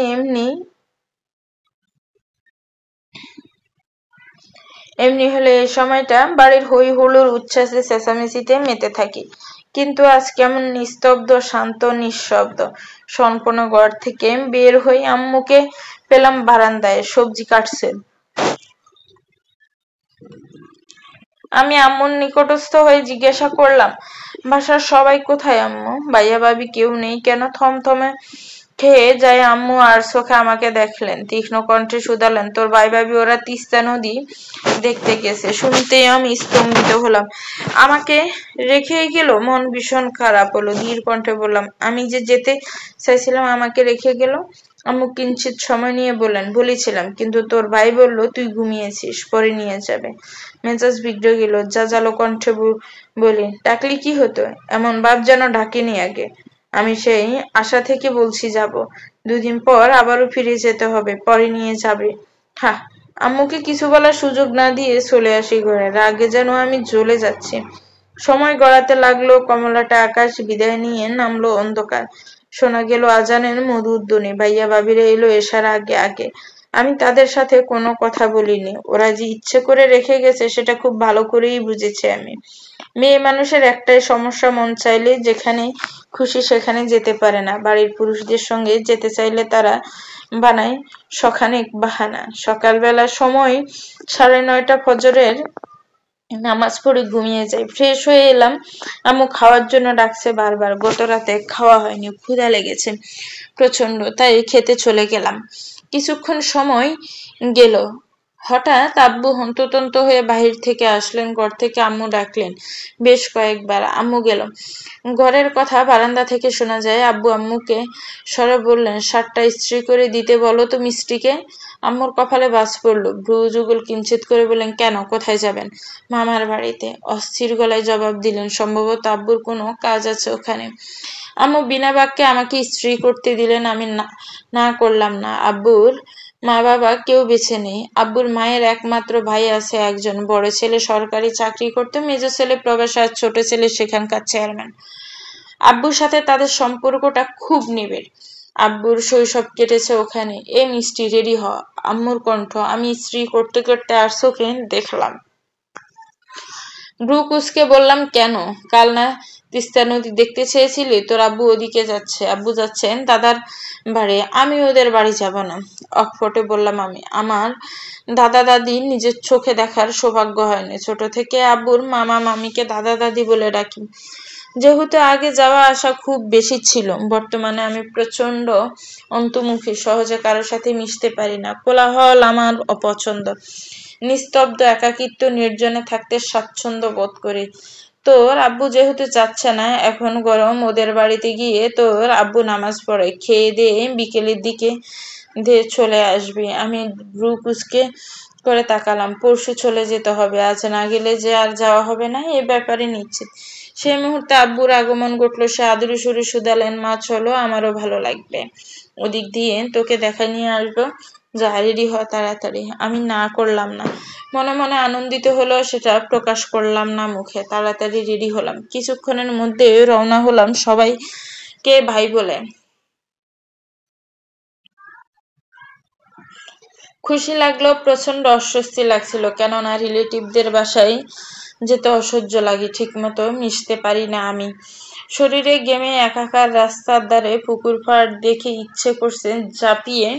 এমনি হলে এই সময়টা বাড়ির হই হুল্লোড় উচ্ছ্বাসে চেঁচামেচিতে মেতে থাকি। কিন্তু আজ কেমন নিস্তব্ধ, শান্ত, নিঃশব্দ। সম্পূর্ণ ঘর থেকে বের হই আম্মুকে পেলাম বারান্দায় সবজি কাটছেন। আমি আম্মুর নিকটস্থ হয়ে জিজ্ঞাসা করলাম, বাসার সবাই কোথায় আম্মু? ভাইয়া ভাবি কেউ নেই কেন? থমথমে খেয়ে যায় আম্মু আর চোখে আমাকে দেখলেন, তীক্ষ্ণ কণ্ঠে শুধালেন, তোর ভাই ভাবি ওরা তিস্তা নদী দেখতে গেছে। শুনতেই আমি স্তম্ভিত হলাম। আমাকে রেখেই গেল? মন ভীষণ খারাপ হলো। ধীর কণ্ঠে বললাম, আমি যে যেতে চাইছিলাম আমাকে রেখে গেল। আম্মু কিঞ্চিৎ সময় নিয়ে বলেছিলাম, কিন্তু তোর ভাই বলল তুই ঘুমিয়েছিস, পরে নিয়ে যাবে। মেজাজ বিগড়ে গেল। জাজালো কণ্ঠে বলি, ডাকলি কি হতো? এমন ভাব যেন ডাকিনি আগে। আমি সেই আশা থেকে বলছি যাব, 2 দিন পর আবারও ফিরে যেতে হবে, পরে নিয়ে যাবে। হ্যাঁ। আম্মুকে কিছু বলার সুযোগ না দিয়ে চলে আসি ঘরে। রাগে যেন আমি জ্বলে যাচ্ছি। সময় গড়াতে লাগলো, কমলাটা আকাশ বিদায় নিয়ে নামলো অন্ধকার। শোনা গেল আজানের মধুর ধ্বনি। ভাইয়া ভাবিরা এলো এসার আগে আগে। আমি তাদের সাথে কোনো কথা বলিনি। ওরা যে ইচ্ছে করে রেখে গেছে সেটা খুব ভালো করেই বুঝেছি আমি। মেয়ে মানুষের একটাই সমস্যা, মন চাইলে যেখানে খুশি সেখানে যেতে পারে না। বাড়ির পুরুষদের সঙ্গে যেতে চাইলে তারা বানায় শখানেক বাহানা। সকালবেলা সময় 9:30 ফজরের নামাজ পড়ে ঘুমিয়ে যাই। ফ্রেশ হয়ে এলাম, আম্মু খাওয়ার জন্য ডাকছে বারবার। গত রাতে খাওয়া হয়নি, ক্ষুধা লেগেছে প্রচন্ড, তাই খেতে চলে গেলাম। কিছুক্ষণ সময় গেল, হঠাৎ আব্বু হন্ততন্ত হয়ে বাহির থেকে আসলেন। ঘর থেকে আম্মু ডাকলেন বেশ কয়েকবার। আম্মু গেল। ঘরের কথা বারান্দা থেকে শোনা যায়। আব্বু আম্মুকে স্বরে বললেন, শার্টটা ইস্ত্রি করে দিতে বলো তো মিষ্টিকে। আম্মুর কপালে বাজ পড়ল, ভ্রু যুগল কিঞ্চিত করে বললেন, কেন, কোথায় যাবেন? মামার বাড়িতে। অস্থির গলায় জবাব দিলেন, সম্ভবত আব্বুর কোনো কাজ আছে ওখানে। আম্মু বিনা বাক্যে আমাকে ইস্ত্রি করতে দিলেন। আমি না করলাম না। আব্বুর মা বাবা কেউ বেঁচে নেই। আব্বুর মায়ের একমাত্র ভাই আছে একজন, বড় ছেলে সরকারি চাকরি করতো, মেজো ছেলে প্রবাসী, আর ছোট ছেলে সেখানকার চেয়ারম্যান। আব্বুর সাথে তাদের সম্পর্কটা খুব নিবিড়। আব্বুর শৈশব কেটেছে ওখানে। এ মিষ্টি, রেডি হ। আম্মুর কণ্ঠ। আমি ইস্ত্রি করতে করতে আর চোখে দেখলাম। ব্রু কুচকে বললাম, কেন? কাল না তিস্তা নদী দেখতে চেয়েছিলি? তোর আব্বু ওদিকে যাচ্ছে। আব্বু যাচ্ছেন দাদার বাড়ি। আমি ওদের বাড়ি যাব না, অকপটে বললাম আমি। আমার দাদা দাদি নিজের চোখে দেখার সৌভাগ্য হয়নি। ছোট থেকে আব্বুর মামা মামিকে দাদা দাদি বলে ডাকি। যেহেতু আগে যাওয়া আসা খুব বেশি ছিল, বর্তমানে আমি প্রচন্ড অন্তর্মুখী, সহজে কারোর সাথে মিশতে পারি না। কোলাহল আমার অপছন্দ। নিস্তব্ধ একাকিত্ব নির্জনে থাকতে স্বাচ্ছন্দ্য বোধ করি। তোর আব্বু যেহেতু যাচ্ছে না, এখন গরম ওদের বাড়িতে গিয়ে তোর আব্বু নামাজ পড়ে খেয়ে দিয়ে বিকেলের দিকে দিয়ে চলে আসবি। আমি ব্রু কুচকে করে তাকালাম। পরশু চলে যেতে হবে, আজ না গেলে যে আর যাওয়া হবে না, এ ব্যাপারে নিশ্চিত। সেই মুহূর্তে আব্বুর আগমন ঘটলো। সে আদুরে সুরে শুধালেন, মা চলো, আমারও ভালো লাগবে। ওদিক দিয়ে তোকে দেখা নিয়ে আসবো। যা, রেডি হ তাড়াতাড়ি। আমি না করলাম না। মনে মনে আনন্দিত হলো, সেটা প্রকাশ করলাম না মুখে। তাড়াতাড়ি রেডি হলাম। কিছুক্ষণের মধ্যে রওনা হলাম সবাইকে ভাই বলে। খুশি লাগলো, প্রচন্ড অস্বস্তি লাগছিল, কেননা রিলেটিভদের বাসায় যেতে অসহ্য লাগে, ঠিকমতো মিশতে পারি না আমি। শরীরে গেমে একাকার। রাস্তার ধারে পুকুর পাড় দেখে ইচ্ছে করছে ঝাঁপিয়ে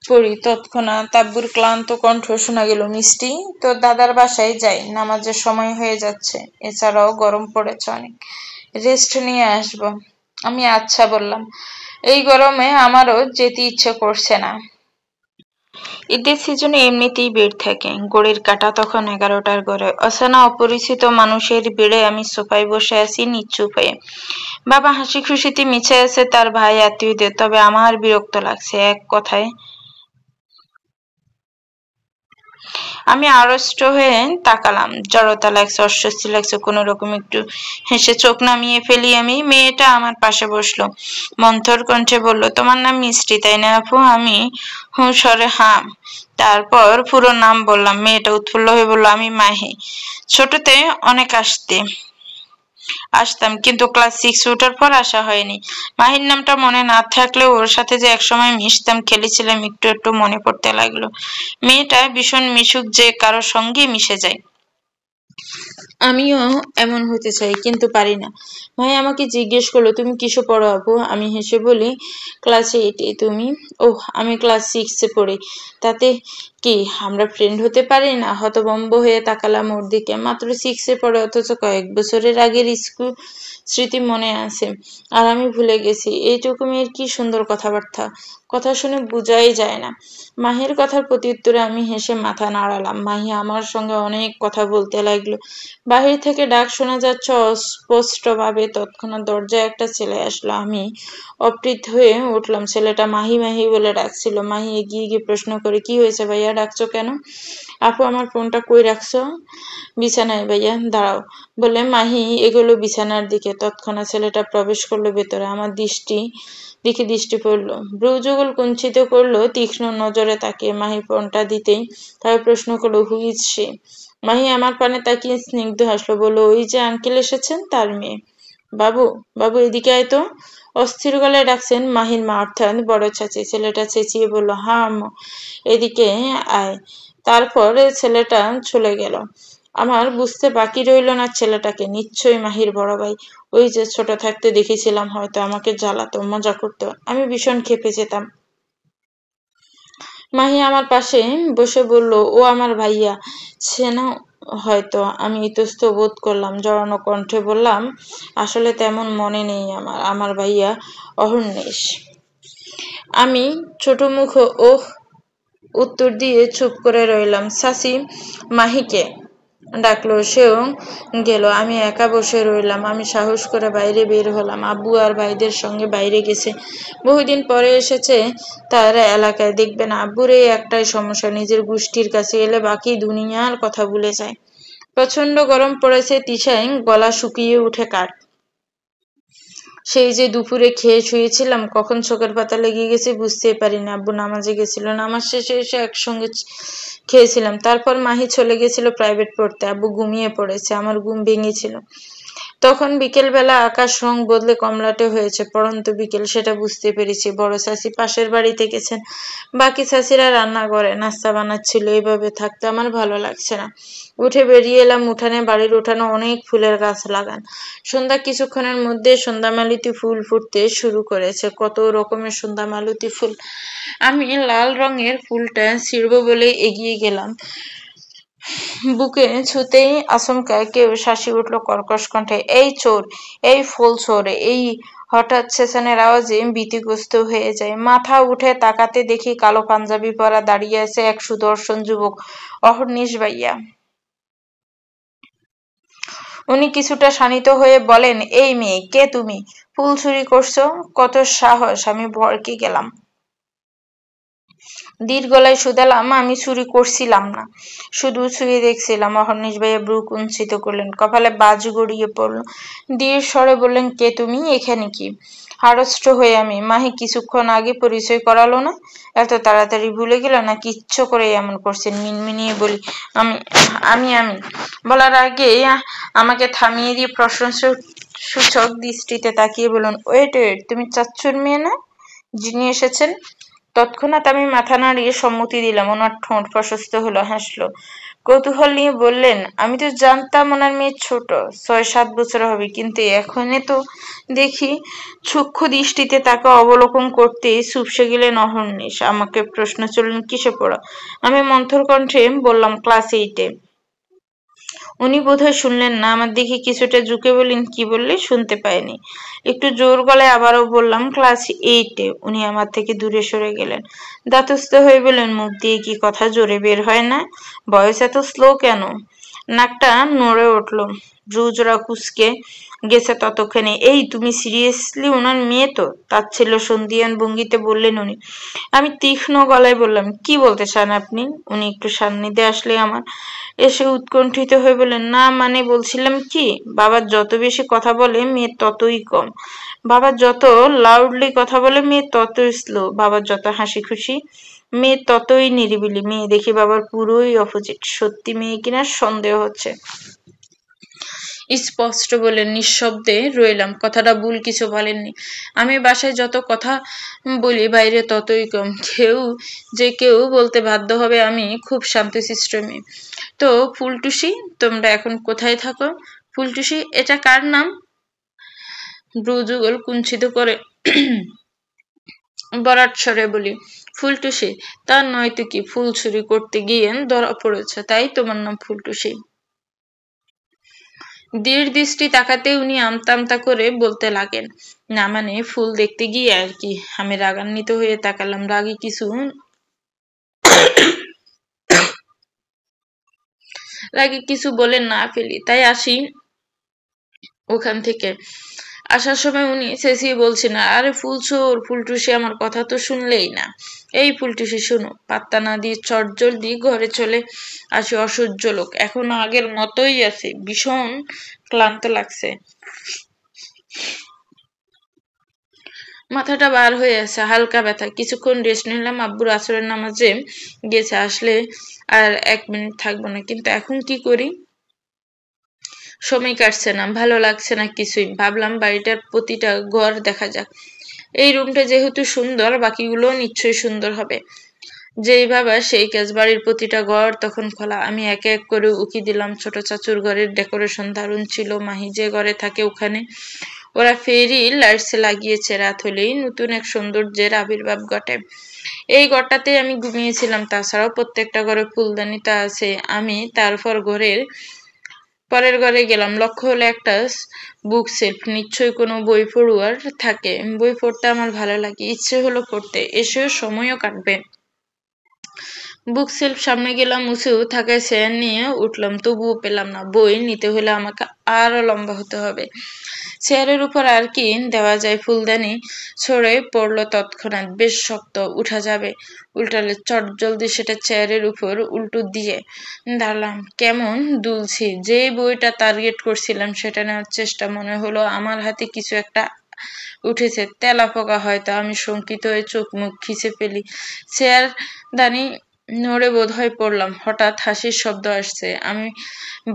পড়ি। তৎক্ষণাৎ আব্বুর ক্লান্ত কণ্ঠ শোনা গেল, মিষ্টি, তোর দাদার বাসায় যাই, নামাজের সময় হয়ে যাচ্ছে। এছাড়াও গরম পড়েছে অনেক, রেস্ট নিয়ে আসবো। আমি আচ্ছা বললাম। এই গরমে আমারও যেতে ইচ্ছে করছে না। ঈদের সিজনে এমনিতেই ভিড় থাকে। ঘড়ির কাঁটা তখন 11টার ঘরে। অচেনা অপরিচিত মানুষের ভিড়ে আমি সোফায় বসে আছি নিশ্চুপ হয়ে। বাবা হাসি খুশিতে মিছে আছে তার ভাই আত্মীয়দের, তবে আমার বিরক্ত লাগছে। এক কথায় আমি আড়ষ্ট হয়ে তাকালাম। জড়তা লাগছে, অস্বস্তি লাগছে। কোনো রকম একটু হেসে চোখ নামিয়ে ফেলি আমি। মেয়েটা আমার পাশে বসলো, মন্থর কণ্ঠে বলল, তোমার নাম মিষ্টি, তাই না আপু? আমি হুঁশরে হাঁ। তারপর পুরো নাম বললাম। মেয়েটা উৎফুল্ল হয়ে বলল, আমি মাহি। ছোটতে অনেক আসতাম, কিন্তু ক্লাস 6 ওঠার পর আসা হয়নি। মাহির নামটা মনে না থাকলেও ওর সাথে যে একসময় মিশতাম, খেলেছিলাম, একটু একটু মনে পড়তে লাগলো। মেয়েটা ভীষণ মিশুক, যে কারোর সঙ্গে মিশে যায়। আমিও এমন হতে চাই, কিন্তু পারি না। ভাই আমাকে জিজ্ঞেস করলো, তুমি কিসে পড়ো আপু? আমি হেসে বলি, ক্লাস 8-এ। তুমি? ওহ, আমি ক্লাস 6-এ পড়ি। তাতে কি আমরা ফ্রেন্ড হতে পারি না? হতভম্ব হয়ে তাকালাম ওর দিকে। মাত্র 6-এ পড়ে, অথচ কয়েক বছরের আগের স্কুল স্মৃতি মনে আছে, আর আমি ভুলে গেছি। এইটুকু মেয়ের কি সুন্দর কথাবার্তা, কথা শুনে বোঝাই যায় না। মাহির কথার প্রত্যুত্তরে আমি হেসে মাথা নাড়ালাম। মাহি আমার সঙ্গে অনেক কথা বলতে লাগলো। বাহির থেকে ডাক শোনা যাচ্ছে অস্পষ্টভাবে। তৎক্ষণাৎ দরজায় একটা ছেলে আসলো। আমি অপ্রীত হয়ে উঠলাম। ছেলেটা মাহি মাহি বলে ডাকছিল। মাহি এগিয়ে গিয়ে প্রশ্ন করে, কি হয়েছে ভাইয়া, ডাকছো কেন? আপু, আমার ফোনটা কই রাখছো? বিছানায় ভাইয়া। দাঁড়াও বলে মাহি এগোলো বিছানার দিকে। তৎক্ষণাৎ ছেলেটা প্রবেশ করলো ভেতরে। আমার দৃষ্টি পড়লো। ভ্রুযুগল কুঞ্চিত করলো তীক্ষ্ণ নজরে তাকিয়ে। মাহি ফোনটা দিতেই তার প্রশ্ন করলো, হু ইজ সে? মাহি আমার পানে তাকিয়ে স্নিগ্ধ হাসলো, বললো, ওই যে আঙ্কেল এসেছেন, তার মেয়ে। বাবু, বাবু এদিকে আয় তো। অস্থির গলায় ডাকছেন মাহির মা, অর্থাৎ বড় চাচি। ছেলেটা চেঁচিয়ে বলল, হ্যাঁ আম্মু, এদিকে আয়। তারপর ছেলেটা চলে গেল। আমার বুঝতে বাকি রইল না ছেলেটাকে নিশ্চয়ই মাহির বড় ভাই। ওই যে ছোট থাকতে দেখেছিলাম, হয়তো আমাকে জ্বালাতো, মজা করতো। আমি ভীষণ ক্ষেপে যেতাম। মাহি আমার পাশে বসে বলল, ও আমার ভাইয়া। সে না হয়তো। আমি ইতস্ত বোধ করলাম। জড়ানো কণ্ঠে বললাম, আসলে তেমন মনে নেই আমার। আমার ভাইয়া অহর্নিশ। আমি ছোট মুখ ওহ উত্তর দিয়ে চুপ করে রইলাম। চাচি মাহিকে ডাকলো, সেও গেল। আমি একা বসে রইলাম। আমি সাহস করে বাইরে বের হলাম। আব্বু আর ভাইদের সঙ্গে বাইরে গেছে। বহুদিন পরে এসেছে তার এলাকায়। দেখবে না, আব্বুর এই একটাই সমস্যা, নিজের গোষ্ঠীর কাছে এলে বাকি দুনিয়ার কথা ভুলে যায়। প্রচন্ড গরম পড়েছে। তিশায় গলা শুকিয়ে উঠে কাঠ। সেই যে দুপুরে খেয়ে শুয়েছিলাম, কখন চোখের পাতা লেগে গেছে বুঝতেই পারিনি। আব্বু নামাজে গেছিল, নামাজ শেষে এসে একসঙ্গে খেয়েছিলাম। তারপর মাহি চলে গেছিল প্রাইভেট পড়তে। আব্বু ঘুমিয়ে পড়েছে। আমার ঘুম ভেঙেছিল। তখন বিকেলবেলা আকাশ রং বদলে কমলাটে হয়েছে, পড়ন্ত বিকেল, সেটা বুঝতে পেরেছি। বড় চাচি পাশের বাড়িতে গেছেন, বাকি চাচিরা রান্না করে নাস্তা বানাচ্ছিল। এইভাবে থাকতে আমার ভালো লাগছে না। উঠে বেরিয়ে এলাম উঠানে। বাড়ির উঠানে অনেক ফুলের গাছ লাগান। সন্ধ্যা কিছুক্ষণের মধ্যে সন্ধ্যামালতি ফুল ফুটতে শুরু করেছে, কত রকমের সন্ধ্যামালতি ফুল। আমি লাল রঙের ফুলটা ছিঁড়ব বলে এগিয়ে গেলাম, বুকে ছুঁতেই আচমকা কেউ শাসি উঠল কর্কশ কণ্ঠে, এই চোর, এই ফুল চোর! এই হঠাৎ চেঁচানোর আওয়াজে ভীতিগ্রস্ত হয়ে যায়। মাথা উঠে তাকাতে দেখি কালো পাঞ্জাবি পরা দাঁড়িয়ে আছে এক সুদর্শন যুবক, অহর্নিশ ভাইয়া। উনি কিছুটা শানিত হয়ে বলেন, এই মেয়ে, কে তুমি? ফুল চুরি করছো? কত সাহস! আমি ভড়কে গেলাম। দীর গলায় শুধালাম, আমি চুরি করছিলাম না, শুধু ছুঁয়ে দেখছিলাম। অহর্নিশ ভাইয়া ব্রু কুঞ্চিত করলেন, কপালে বাজ গড়িয়ে পড়ল। দীর স্বরে বললেন, কে তুমি? এখানে কি? হাড়স্ত হয়ে আমি, মাহি কিছুক্ষণ আগে পরিচয় করালো না? এত তাড়াতাড়ি ভুলে গেল নাকি ইচ্ছে করে এমন করছেন? মিনমিনিয়ে বলি, আমি আমি আমি বলার আগে আমাকে থামিয়ে দিয়ে প্রশংসূচক দৃষ্টিতে তাকিয়ে বলুন, ওয়েট ওয়েট, তুমি চাচ্চুর মেয়ে না যিনি এসেছেন? তৎক্ষণাৎ আমি মাথা নাড়িয়ে সম্মতি দিলাম। ওনার ঠোঁট প্রশস্ত হলো, হাসলো, কৌতূহল নিয়ে বললেন, আমি তো জানতাম ওনার মেয়ে ছোট, ৬-৭ বছর হবে, কিন্তু এখনে তো দেখি। সূক্ষ্ম দৃষ্টিতে তাকে অবলোকন করতেই চুপসে গেলেন অহর্নিশ। আমাকে প্রশ্ন চললেন, কিসে পড়ো? আমি মন্থর কণ্ঠে বললাম, ক্লাস 8-এ। উনি বোধহয় শুনলেন না, আমার দিকে কিছুটা ঝুঁকে বললেন, কি বললে? শুনতে পাইনি। একটু জোর গলায় আবারও বললাম, ক্লাস 8-এ। উনি আমার থেকে দূরে সরে গেলেন, ধাতস্থ হয়ে বললেন, মুখ দিয়ে কি কথা জোরে বের হয় না? ভয়েস এত স্লো কেন? নাকটা নড়ে উঠল, ভ্রুজোড়া কুঁচকে গেছে ততক্ষণে। এই, তুমি সিরিয়াসলি ওনার মেয়ে তো? তাচ্ছিল্য সন্ধিয়ান ভঙ্গিতে বললেন উনি। আমি তীক্ষ্ণ গলায় বললাম, কি বলতে চান আপনি? উনি একটু সান্নিধ্যে আসলে আমার এসে উৎকণ্ঠিত হয়ে বললেন, না মানে বলছিলাম কি, বাবা যত বেশি কথা বলে মেয়ে ততই কম, বাবা যত লাউডলি কথা বলে মেয়ে তত স্লো, বাবা যত হাসি খুশি মেয়ে ততই নিরিবিলি। মেয়ে দেখি বাবার পুরোই অপোজিট। সত্যি মেয়ে কিনা সন্দেহ হচ্ছে। স্পষ্ট বললেন। নিঃশব্দে রইলাম। কথাটা ভুল কিছু বলেননি। আমি বাসায় যত কথা বলি বাইরে ততই কম। কেউ বলতে বাধ্য হবে আমি খুব শান্তশিষ্ট মেয়ে। তো ফুলটুসি, তোমরা এখন কোথায় থাকো? ফুলটুসি, এটা কার নাম? ভ্রুযুগল কুঞ্চিত করে বরাট স্বরে বলি, ফুলটুসি। তা নয় তো কি, ফুল চুরি করতে গিয়ে ধরা পড়েছ, তাই তোমার নাম ফুলটুসি? দীর দৃষ্টি তাকাতে উনি আমতা আমতা করে বলতে লাগেন, না মানে ফুল দেখতে গিয়ে আর কি। আমি রাগান্বিত হয়ে তাকালাম। রাগে কিছু বলে না ফেলি, তাই আসি ওখান থেকে। আসার সময় উনি চেঁচিয়ে বলছেন, আরে ফুলচোর, ফুলটুসি আমার কথা তো শুনলেই না। এই ফুলটুসি শোনো। পাত্তা না দিয়ে চটজলদি ঘরে চলে আসি। অসহ্য লোক, এখনো আগের মতোই আছে, ভীষণ ক্লান্ত লাগছে, মাথাটা বার হয়ে আছে, হালকা ব্যথা। কিছুক্ষণ রেস্ট নিলাম। আব্বুর আসরের নামাজে গেছে, আসলে আর 1 মিনিট থাকবো না। কিন্তু এখন কি করি? সময় কাটছে না, ভালো লাগছে না কিছুই। ভাবলাম বাড়িটার প্রতিটা ঘর দেখা যাক। এই রুমটা যেহেতু সুন্দর, বাকিগুলো নিশ্চয়ই সুন্দর হবে। যেই ভাবা সেই কাজ। বাড়ির প্রতিটা ঘর তখন খোলা। আমি একে এক করে উকি দিলাম। ছোট চাচুর ঘরের ডেকোরেশন দারুণ ছিল। মাহি যে ঘরে থাকে ওখানে ওরা ফেরি লাইটস লাগিয়েছে। রাত হলেই নতুন এক সৌন্দর্যের আবির্ভাব ঘটে। এই ঘরটাতে আমি ঘুমিয়েছিলাম। তাছাড়াও প্রত্যেকটা ঘরে ফুলদানিটা আছে। আমি তারপর পরের ঘরে গেলাম। লক্ষ্য হলো একটা বুক সেলফ, নিশ্চয়ই কোনো বই পড়ুয়ার থাকে। বই পড়তে আমার ভালো লাগে, ইচ্ছে হলো পড়তে, এসেও সময়ও কাটবে। বুক সেলফ সামনে গেলাম, উঁচু থাকায় চেয়ার নিয়ে উঠলাম, তবুও পেলাম না। বই নিতে হলে আমাকে আরো লম্বা হতে হবে। চেয়ারের উপর আর কি দেওয়া যায়? ফুলদানি ছড়ে পড়লো তৎক্ষণাৎ, বেশ শক্ত, উঠা যাবে। উল্টালে চটজলদি সেটা চেয়ারের উপর উল্টো দিয়ে দাঁড়ালাম। কেমন দুলছি। যেই বইটা টার্গেট করছিলাম সেটা নেওয়ার চেষ্টা, মনে হলো আমার হাতে কিছু একটা উঠেছে, তেলাপোকা হয়তো। আমি শঙ্কিত হয়ে চোখ মুখ খিচে ফেলি। চেয়ার দানি নড়ে বোধহয় পড়লাম। হঠাৎ হাসির শব্দ আসছে। আমি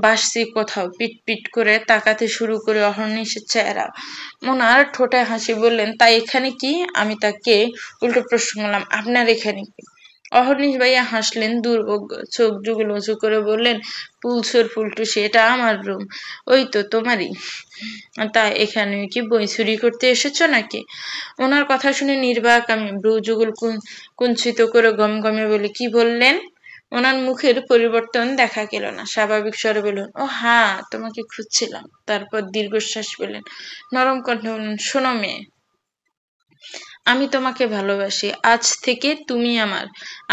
বাসছি কোথাও। পিট পিট করে তাকাতে শুরু করে অহর্নিশের চেহারা। ওনার ঠোঁটে হাসি। বললেন, তাই এখানে কি? আমি তাকে উল্টো প্রশ্ন করলাম, আপনার এখানে কি? অহর্নিশ ভাইয়া হাসলেন দুর্বোধ্য। চোখ যুগল উঁচু করে বললেন, ফুলসুর ফুলটুসি, এটা আমার রুম। ওই তো তোমারই। তা এখানে কি বই চুরি করতে এসেছো নাকি? ওনার কথা শুনে নির্বাক আমি ভ্রু যুগল কুঞ্চিত করে গমগমে বলি, কি বললেন? ওনার মুখের পরিবর্তন দেখা গেল না। স্বাভাবিক স্বরে বললেন, ও হ্যাঁ, তোমাকে খুঁজছিলাম। তারপর দীর্ঘশ্বাস পেলেন। নরম কণ্ঠে বললেন, শোনো মেয়ে, আমি তোমাকে ভালোবাসি। আজ থেকে তুমি আমার,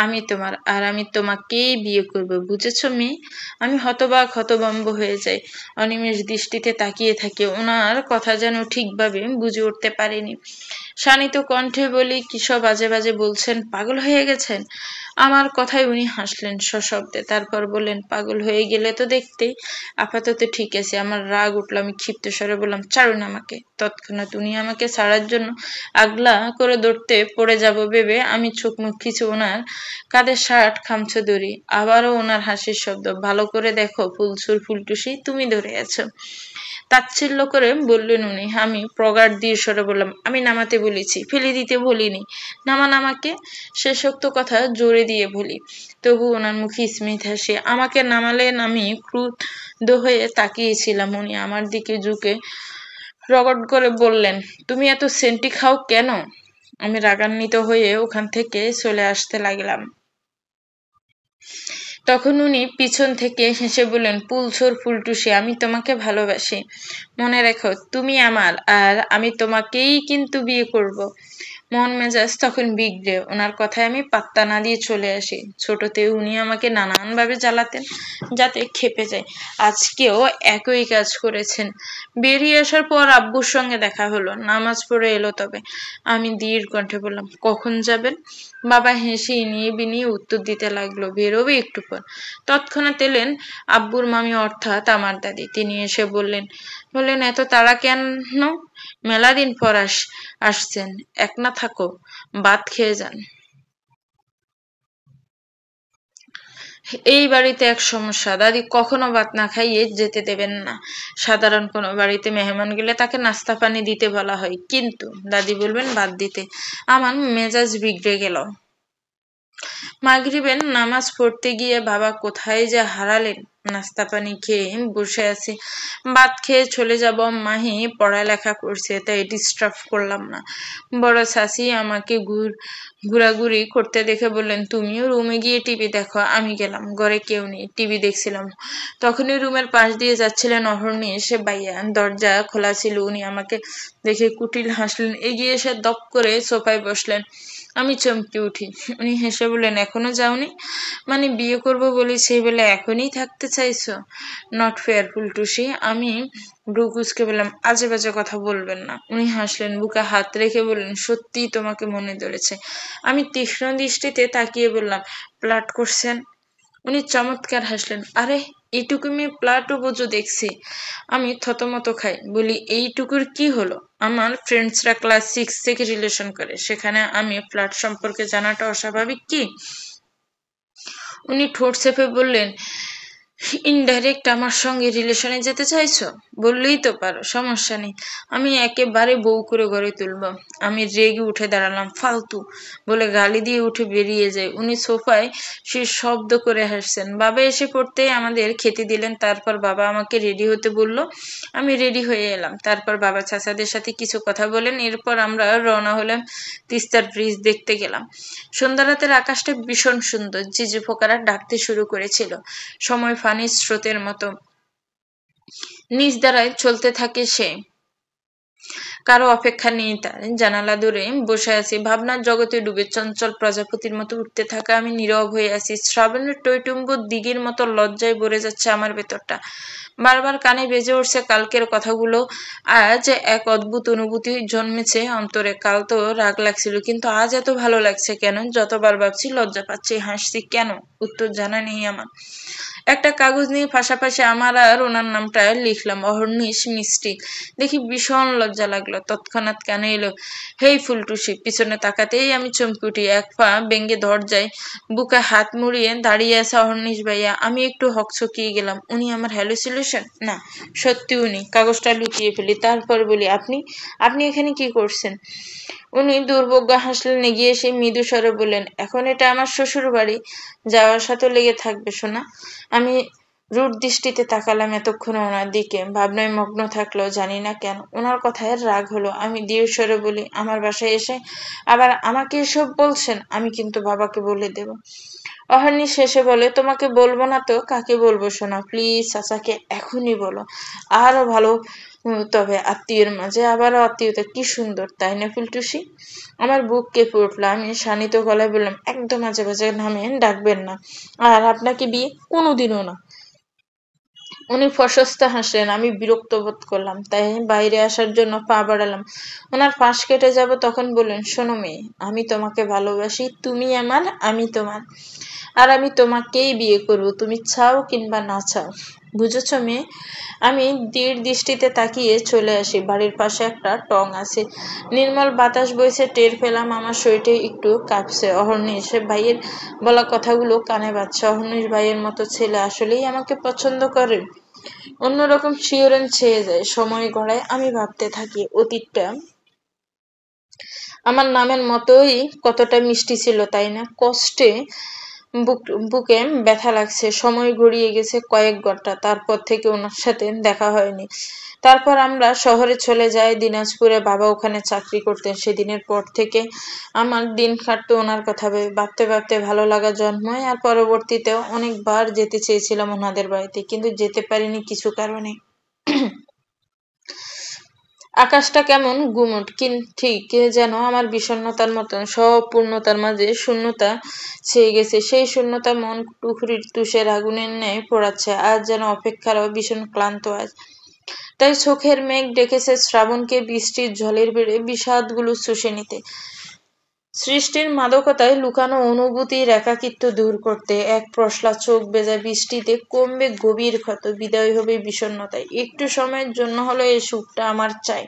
আমি তোমার, আর আমি তোমাকেই বিয়ে করব। বুঝেছো মেয়ে? আমি হতবাক হতভম্ব হয়ে যাই। অনিমেষ দৃষ্টিতে তাকিয়ে থাকি। ওনার কথা যেন ঠিকভাবে বুঝে উঠতে পারিনি। শানিত কণ্ঠে বলি, কিসব বাজে বাজে বলছেন? পাগল হয়ে গেছেন? আমার কথায় উনি হাসলেন সশব্দে। তারপর বললেন, পাগল হয়ে গেলে তো দেখতেই। আপাতত ঠিক আছে। আমার রাগ উঠল। আমি ক্ষিপ্ত স্বরে বললাম, ছাড়ুন আমাকে। তৎক্ষণাৎ উনি আমাকে ছাড়ার জন্য আগলা করে ধরতে পড়ে যাব ভেবে আমি চোখ মুখ কিছু ওনার কাঁধে শার্ট খামচে ধরি। আবারও ওনার হাসির শব্দ। ভালো করে দেখো ফুলসুর ফুলটুসি, তুমি ধরে আছো। তাচ্ছিল্য করে বললেন উনি। আমি প্রগাঢ় দিয়ে স্বরে বললাম, আমি নামাতে বলেছি, ফেলে দিতে বলিনি। নামান আমাকে। শেষোক্ত কথা জোরে দিয়ে বলি। তবু ওনার মুখে স্মিত হাসি। আমাকে নামালেন। আমি ক্রুদ্ধ হয়ে তাকিয়েছিলাম। উনি আমার দিকে ঝুঁকে রগট করে বললেন, তুমি এত সেন্টি খাও কেন? আমি রাগান্বিত হয়ে ওখান থেকে চলে আসতে লাগলাম। তখন উনি পিছন থেকে হেসে বললেন, ফুলছোর ফুলটুসি, আমি তোমাকে ভালোবাসি। মনে রেখো, তুমি আমার, আর আমি তোমাকেই কিন্তু বিয়ে করব। মন মেজাজ তখন বিগড়ে ওনার কথায় আমি পাত্তা না দিয়ে চলে আসি। ছোটতে উনি আমাকে নানানভাবে জ্বালাতেন যাতে খেপে যায়। আজকেও একই কাজ করেছেন। বেরিয়ে আসার পর আব্বুর সঙ্গে দেখা হলো। নামাজ পড়ে এলো তবে। আমি দৃঢ় কণ্ঠে বললাম, কখন যাবেন? বাবা হেসে ইনিয়ে বিনিয়ে উত্তর দিতে লাগলো, বেরোবে একটু পর। তৎক্ষণাৎ এলেন আব্বুর মামি, অর্থাৎ আমার দাদি। তিনি এসে বললেন, এত তাড়া কেন? মেলা দিন পর আসছেন, এক না থাকো, ভাত খেয়ে যান। এই বাড়িতে এক সমস্যা, দাদি কখনো ভাত না খাইয়ে যেতে দেবেন না। সাধারণ কোনো বাড়িতে মেহমান গেলে তাকে নাস্তা পানি দিতে বলা হয়, কিন্তু দাদি বলবেন ভাত দিতে। আমার মেজাজ বিগড়ে গেল। মাগরিবের নামাজ পড়তে গিয়ে বাবা কোথায় যে হারালেন। নাস্তা পানি খেয়ে বসে আছি। ভাত খেয়ে চলে যাব। মাহি পড়ালেখা করছে, তাই ডিস্টার্ব করলাম না। বড় শাশি আমাকে ঘোরাঘুরি করতে দেখে বললেন, তুমিও রুমে গিয়ে টিভি দেখো। আমি গেলাম। ঘরে কেউ নেই, টিভি দেখছিলাম। তখনই রুমের পাশ দিয়ে যাচ্ছিলেন অহর্নিশ ভাইয়া। দরজা খোলা ছিল। উনি আমাকে দেখে কুটিল হাসলেন। এগিয়ে এসে দপ করে সোফায় বসলেন। আমি চমকে উঠি। উনি হেসে বললেন, এখনো যাওনি? মানে বিয়ে করব বলে সেই বেলা এখনই থাকতে চাইছো? Not fair ফুলটুসি। আমি ভ্রু কুঁচকে বললাম, আজে বাজে কথা বলবেন না। উনি হাসলেন, বুকে হাত রেখে বললেন, সত্যিই তোমাকে মনে ধরেছে। আমি তীক্ষ্ণ দৃষ্টিতে তাকিয়ে বললাম, প্লাট করছেন? উনি চমৎকার হাসলেন। আরে, এইটুকু মেয়ে প্লাটও বোঝো দেখছি। আমি থতমত খাই। বলি, এইটুকুর কি হলো? আমার ফ্রেন্ডসরা ক্লাস 6 থেকে রিলেশন করে, সেখানে আমি ফ্ল্যাট সম্পর্কে জানাটা অস্বাভাবিক কি? উনি ঠোঁট চেপে বললেন, ইনডাইরেক্ট আমার সঙ্গে রিলেশনে যেতে চাইছো? বললেই তো পারো, সমস্যা নেই। আমি একেবারে বউ করে গড়ে তুলবো। আমি রেগে উঠে দাঁড়ালাম। ফালতু বলে গালি দিয়ে উঠে বেরিয়ে যায়। উনি সোফায় সে শব্দ করে হাসছেন। বাবা এসে পড়তেই আমাদের খেতে দিলেন। তারপর বাবা আমাকে রেডি হতে বলল। আমি রেডি হয়ে এলাম। তারপর বাবা চাচাদের সাথে কিছু কথা বলেন। এরপর আমরা রওনা হলাম। তিস্তার ব্রিজ দেখতে গেলাম। সন্ধ্যা রাতের আকাশটা ভীষণ সুন্দর। ঝিঝি পোকারা ডাকতে শুরু করেছিল। সময় পানির স্রোতের মতো নিজ দ্বারায় চলতে থাকে সে। কারো অপেক্ষা নেই তার। জানালা দূরে বসে আছি। ভাবনার জগতে ডুবে চঞ্চল প্রজাপতির মতো উঠতে থাকা আমি নীরব হয়ে আছি। শ্রাবণের টইটুম্বুর দিঘির মতো লজ্জায় ভরে যাচ্ছে আমার ভেতরটা। বারবার কানে বেজে উঠছে কালকের কথাগুলো। আজ এক অদ্ভুত অনুভূতি জন্মেছে অন্তরে। কাল তো রাগ লাগছিল, কিন্তু আজ এত ভালো লাগছে কেন? যতবার ভাবছি লজ্জা পাচ্ছি, হাসছি কেন? উত্তর জানা নেই আমার। একটা কাগজ নিয়ে পাশাপাশি আমার আর ওনার নামটা লিখলাম, অহর্নিশ মিষ্টি। দেখি ভীষণ লজ্জা লাগলো। তৎক্ষণাৎ কানে এলো, হেই ফুলটুসি। পিছনে তাকাতেই আমি চমকে উঠি। এক পা ভেঙে দরজায় বুকে হাত মুড়িয়ে দাঁড়িয়ে আছে অহর্নিশ ভাইয়া। আমি একটু হকচকিয়ে গেলাম। উনি আমার হ্যালুসিনেশন? না, সত্যি উনি। কাগজটা লুকিয়ে ফেলি। তারপর বলি, আপনি আপনি এখানে কি করছেন? উনি দুর্ভাগ্য হাসলেন, এগিয়ে এসে মৃদু স্বরে বললেন, এখন এটা আমার শ্বশুর বাড়ি, যাওয়ার সাথে লেগে থাকবে শোনা। আমি রূঢ় দৃষ্টিতে তাকালাম এতক্ষণ ওনার দিকে, ভাবনায় মগ্ন থাকলেও জানি না কেন ওনার কথায় রাগ হলো। আমি দৃঢ় স্বরে বলি, আমার বাসায় এসে আবার আমাকে এসব বলছেন? আমি কিন্তু বাবাকে বলে দেব। অহর্নিশ শেষে বলে, তোমাকে বলবো না তো কাকে বলবো সোনা? প্লিজ চাচাকে এখনই বলো। আরো ভালো। তবে আত্মীয়ের মাঝে আবারও আত্মীয়তা কি সুন্দর, তাই না ফুলটুসি? আমার বুক কেঁপে উঠলো। আমি শানিত গলায় বললাম, একদম আজে বাজে নামে ডাকবেন না। আর আপনাকে বিয়ে কোনোদিনও না। উনি প্রশস্ত হাসলেন। আমি বিরক্ত বোধ করলাম, তাই বাইরে আসার জন্য পা বাড়ালাম। ওনার পাশ কেটে যাব তখন বললেন, শোনো মেয়ে, আমি তোমাকে ভালোবাসি, তুমি আমার, আমি তোমার। আর আমি তোমাকেই বিয়ে করব, তুমি চাও কিংবা না চাও। বুঝেছ মেয়ে? আমি দৃঢ় দৃষ্টিতে তাকিয়ে চলে আসি। বাড়ির পাশে একটা টং আছে, নির্মল বাতাস বইছে। টের পেলাম আমার শরীরটা একটু কাঁপছে। অহর্নিশ ভাইয়ের বলা কথাগুলো কানে বাজছে। অহর্নিশ ভাইয়ের মতো ছেলে আসলেই আমাকে পছন্দ করে। অন্যরকম শিহরণ ছেয়ে যায়। সময় গড়ায় আমি ভাবতে থাকি, অতীতটা আমার নামের মতোই কতটা মিষ্টি ছিল, তাই না? কষ্টে বুকে ব্যথা লাগছে। সময় গড়িয়ে গেছে কয়েক ঘন্টা। তারপর থেকে ওনার সাথে দেখা হয়নি। তারপর আমরা শহরে চলে যাই, দিনাজপুরে। বাবা ওখানে চাকরি করতেন। সেদিনের পর থেকে আমার দিন কাটতো ওনার কথা ভেবে। ভাবতে ভাবতে ভালো লাগা জন্মায়। আর পরবর্তীতেও অনেকবার যেতে চেয়েছিলাম ওনাদের বাড়িতে, কিন্তু যেতে পারিনি কিছু কারণে। আকাশটা কেমন গুমট, ঠিক যেন আমার বিষণ্ণতার মতন। সব পূর্ণতার মাঝে শূন্যতা ছেয়ে গেছে। সেই শূন্যতা মন পুকুরির তুষের আগুনের ন্যায় পোড়াচ্ছে। আজ যেন অপেক্ষারও ভীষণ ক্লান্ত আজ। তাই চোখের মেঘ ডেকেছে শ্রাবণকে বৃষ্টির ঝলের বেড়ে বিষাদগুলো শুষে নিতে। সৃষ্টির মাদকতায় লুকানো অনুভূতির একাকিত্ব দূর করতে। এক পশলা চোখ ভেজা বৃষ্টিতে কমবে গভীর ক্ষত, বিদায় হবে বিষণ্ণতায়। একটু সময়ের জন্য হলো এই সুখটা আমার চাই।